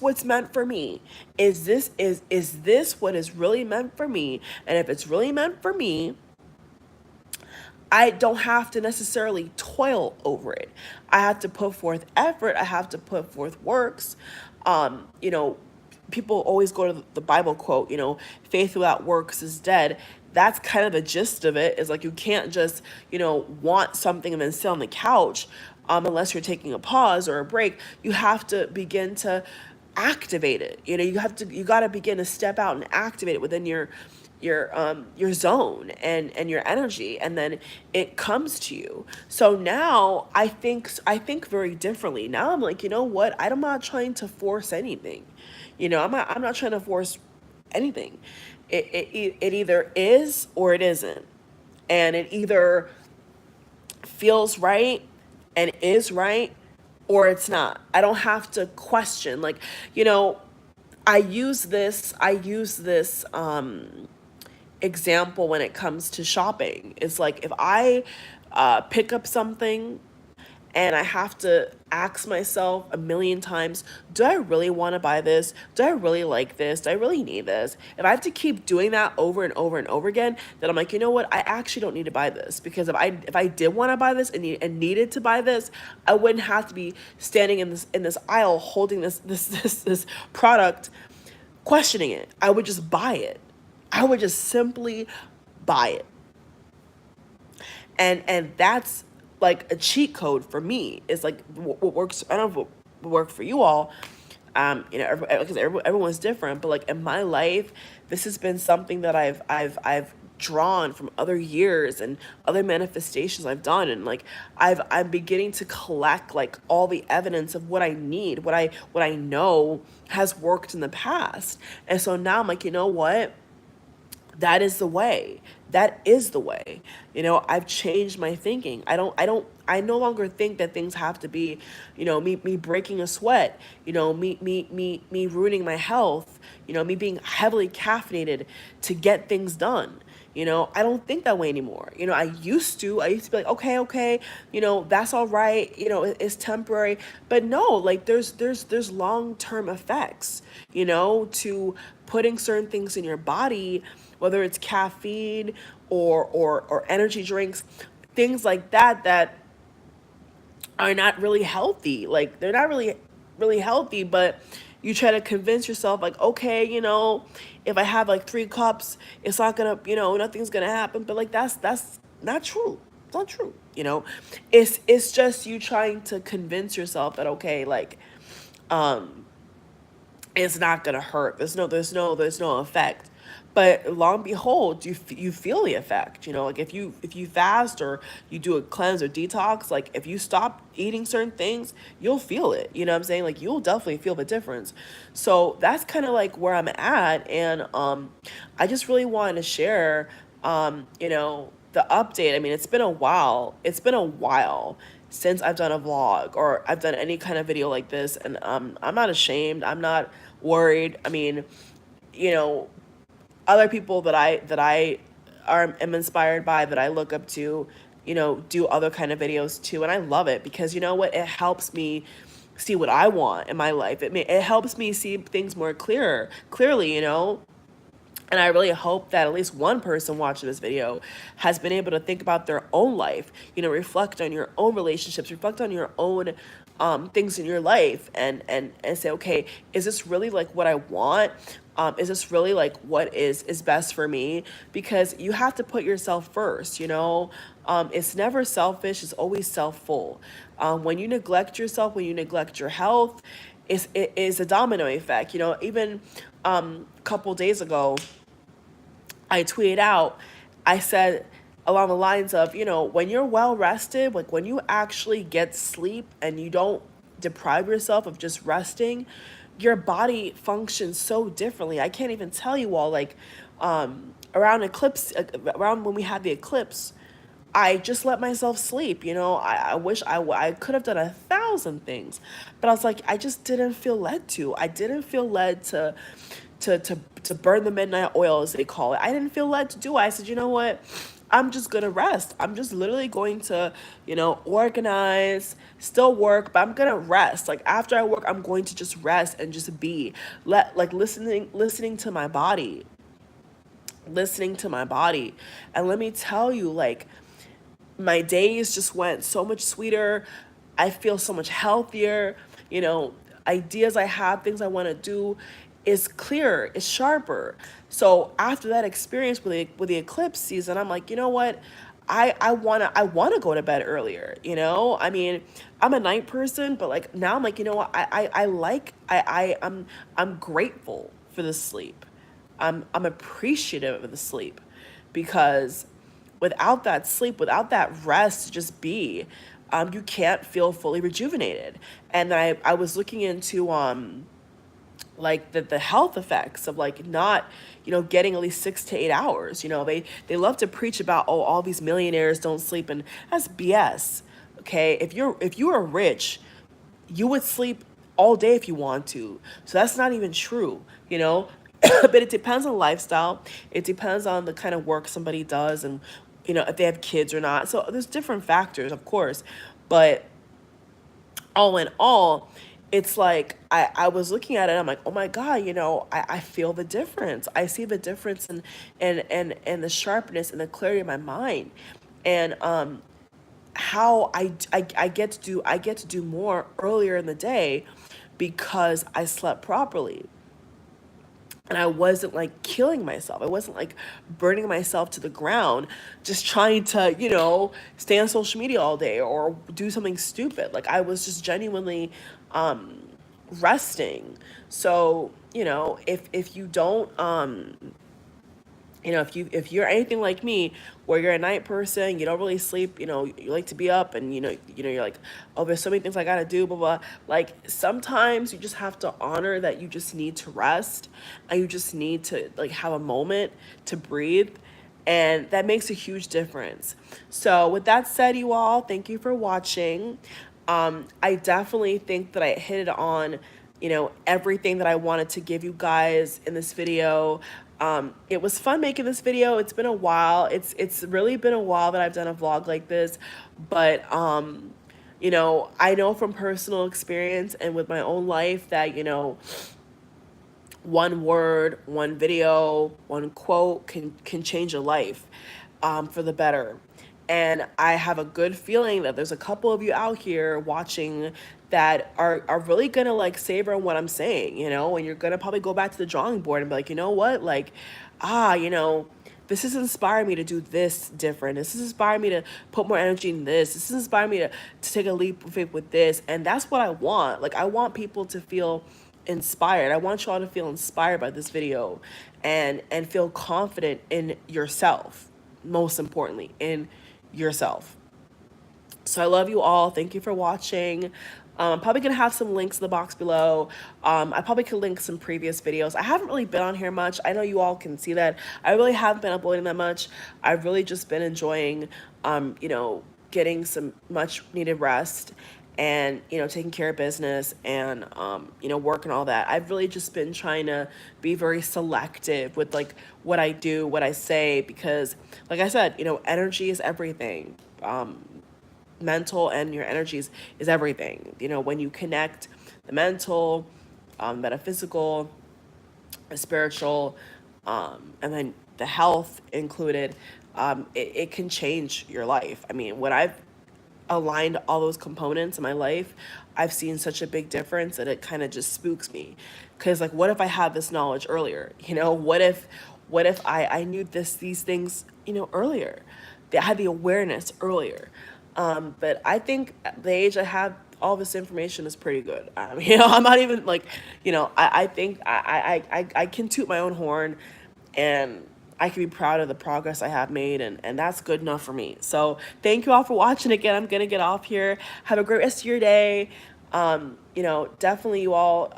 what's meant for me? Is this what is really meant for me? And if it's really meant for me, I don't have to necessarily toil over it. I have to put forth effort. I have to put forth works. Um, you know, People always go to the Bible quote, faith without works is dead. That's kind of the gist of it. Is like, you can't just, want something and then sit on the couch, unless you're taking a pause or a break. You have to begin to activate it. You got to begin to step out and activate it within your zone and your energy, and then it comes to you. So now I think very differently. Now I'm like, you know what, I'm not trying to force anything. I'm not trying to force anything. It either is or it isn't. And it either feels right and is right, or it's not. I don't have to question. Like, you know, I use this example when it comes to shopping. It's like, if I pick up something and I have to ask myself a million times, do I really want to buy this? Do I really like this? Do I really need this? If I have to keep doing that over and over and over again, then I'm like, you know what? I actually don't need to buy this, because if I did want to buy this and needed to buy this, I wouldn't have to be standing in this aisle holding this product, questioning it. I would just buy it. I would just simply buy it. And that's like a cheat code for me. It's like what works. I don't know if it will work for you all. Because everyone's different. But like in my life, this has been something that I've drawn from other years and other manifestations I've done, and like I'm beginning to collect like all the evidence of what I need, what I know has worked in the past. And so now I'm like, you know what? That is the way. That is the way. I've changed my thinking. I no longer think that things have to be, me breaking a sweat, me ruining my health, me being heavily caffeinated to get things done. I don't think that way anymore. I used to be like, okay, that's all right. It's temporary. But no, like there's long-term effects, to putting certain things in your body, whether it's caffeine or energy drinks, things like that are not really healthy. Like they're not really healthy, but you try to convince yourself like, okay, if I have like 3 cups, it's not gonna, nothing's gonna happen. But like that's not true. It's not true. It's just you trying to convince yourself that, okay, like it's not gonna hurt. There's no effect. But long and behold, you feel the effect. Like if you fast or you do a cleanse or detox, like if you stop eating certain things, you'll feel it. You know what I'm saying? Like you'll definitely feel the difference. So that's kind of like where I'm at, and I just really wanted to share, the update. I mean, it's been a while. It's been a while since I've done a vlog or I've done any kind of video like this, and I'm not ashamed. I'm not worried. I mean, you know, other people that I am inspired by, that I look up to, do other kind of videos too, and I love it because you know what? It helps me see what I want in my life. It helps me see things more clearly, and I really hope that at least one person watching this video has been able to think about their own life, reflect on your own relationships, reflect on your own things in your life, and say, okay, is this really like what I want? Is this really like what is best for me? Because you have to put yourself first, it's never selfish, it's always self-full. When you neglect yourself, when you neglect your health, it is a domino effect. Even a couple days ago, I tweeted out, I said along the lines of, when you're well rested, like when you actually get sleep and you don't deprive yourself of just resting, your body functions so differently. I can't even tell you all, like, around when we had the eclipse, I just let myself sleep. I wish I could have done 1,000 things, but I was like, I just didn't feel led to. I didn't feel led to burn the midnight oil, as they call it. I didn't feel led to do it. I said, you know what? I'm just gonna rest. I'm just literally going to, organize, still work, but I'm gonna rest. Like after I work, I'm going to just rest and just be listening to my body, listening to my body. And let me tell you, like my days just went so much sweeter. I feel so much healthier. You know, ideas I have, things I want to do is clearer, is sharper. So after that experience with the eclipse season, I'm like, you know what? I wanna go to bed earlier, I mean, I'm a night person, but like now I'm like, you know what? I'm grateful for the sleep. I'm appreciative of the sleep, because without that sleep, without that rest to just be, you can't feel fully rejuvenated. And I was looking into like the health effects of like not, getting at least 6 to 8 hours. They love to preach about, oh, all these millionaires don't sleep, and that's BS. Okay, if you are rich, you would sleep all day if you want to. So that's not even true. But it depends on lifestyle. It depends on the kind of work somebody does, and if they have kids or not. So there's different factors, of course. But all in all, it's like I was looking at it, I'm like, oh my God, I feel the difference. I see the difference and the sharpness and the clarity of my mind. And how I get to do more earlier in the day because I slept properly. And I wasn't like killing myself. I wasn't like burning myself to the ground just trying to, stay on social media all day or do something stupid. Like I was just genuinely resting. So, if you don't if you're anything like me, where you're a night person, you don't really sleep, you like to be up, and you're like, oh, there's so many things I gotta do, blah blah. Like sometimes you just have to honor that you just need to rest, and you just need to like have a moment to breathe, and that makes a huge difference. So with that said, you all, thank you for watching. I definitely think that I hit it on, everything that I wanted to give you guys in this video. It was fun making this video. It's been a while. It's really been a while that I've done a vlog like this, but I know from personal experience and with my own life that, one word, one video, one quote can change a life for the better. And I have a good feeling that there's a couple of you out here watching that are really gonna like savor what I'm saying, and you're gonna probably go back to the drawing board and be like, you know what, like, ah, this has inspired me to do this different. This has inspired me to put more energy in this. This has inspired me to take a leap of faith with this. And that's what I want. Like, I want people to feel inspired. I want y'all to feel inspired by this video and feel confident in yourself, most importantly, in yourself. So I love you all. Thank you for watching. I'm probably going to have some links in the box below. I probably could link some previous videos. I haven't really been on here much. I know you all can see that. I really haven't been uploading that much. I've really just been enjoying, getting some much needed rest and, taking care of business and, work and all that. I've really just been trying to be very selective with like what I do, what I say, because like I said, energy is everything. Mental and your energies is everything. When you connect the mental, metaphysical, spiritual, and then the health included, it can change your life. I mean, when I've aligned all those components in my life, I've seen such a big difference that it kind of just spooks me. Because like, what if I had this knowledge earlier? What if I knew these things, earlier? I had the awareness earlier. But I think at the age I have, all this information is pretty good. I'm not even like, I think I can toot my own horn, and I can be proud of the progress I have made, and that's good enough for me. So thank you all for watching again. I'm gonna get off here. Have a great rest of your day. Definitely you all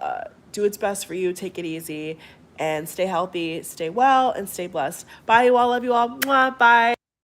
do what's best for you. Take it easy and stay healthy, stay well, and stay blessed. Bye, you all. Love you all. Mwah, bye.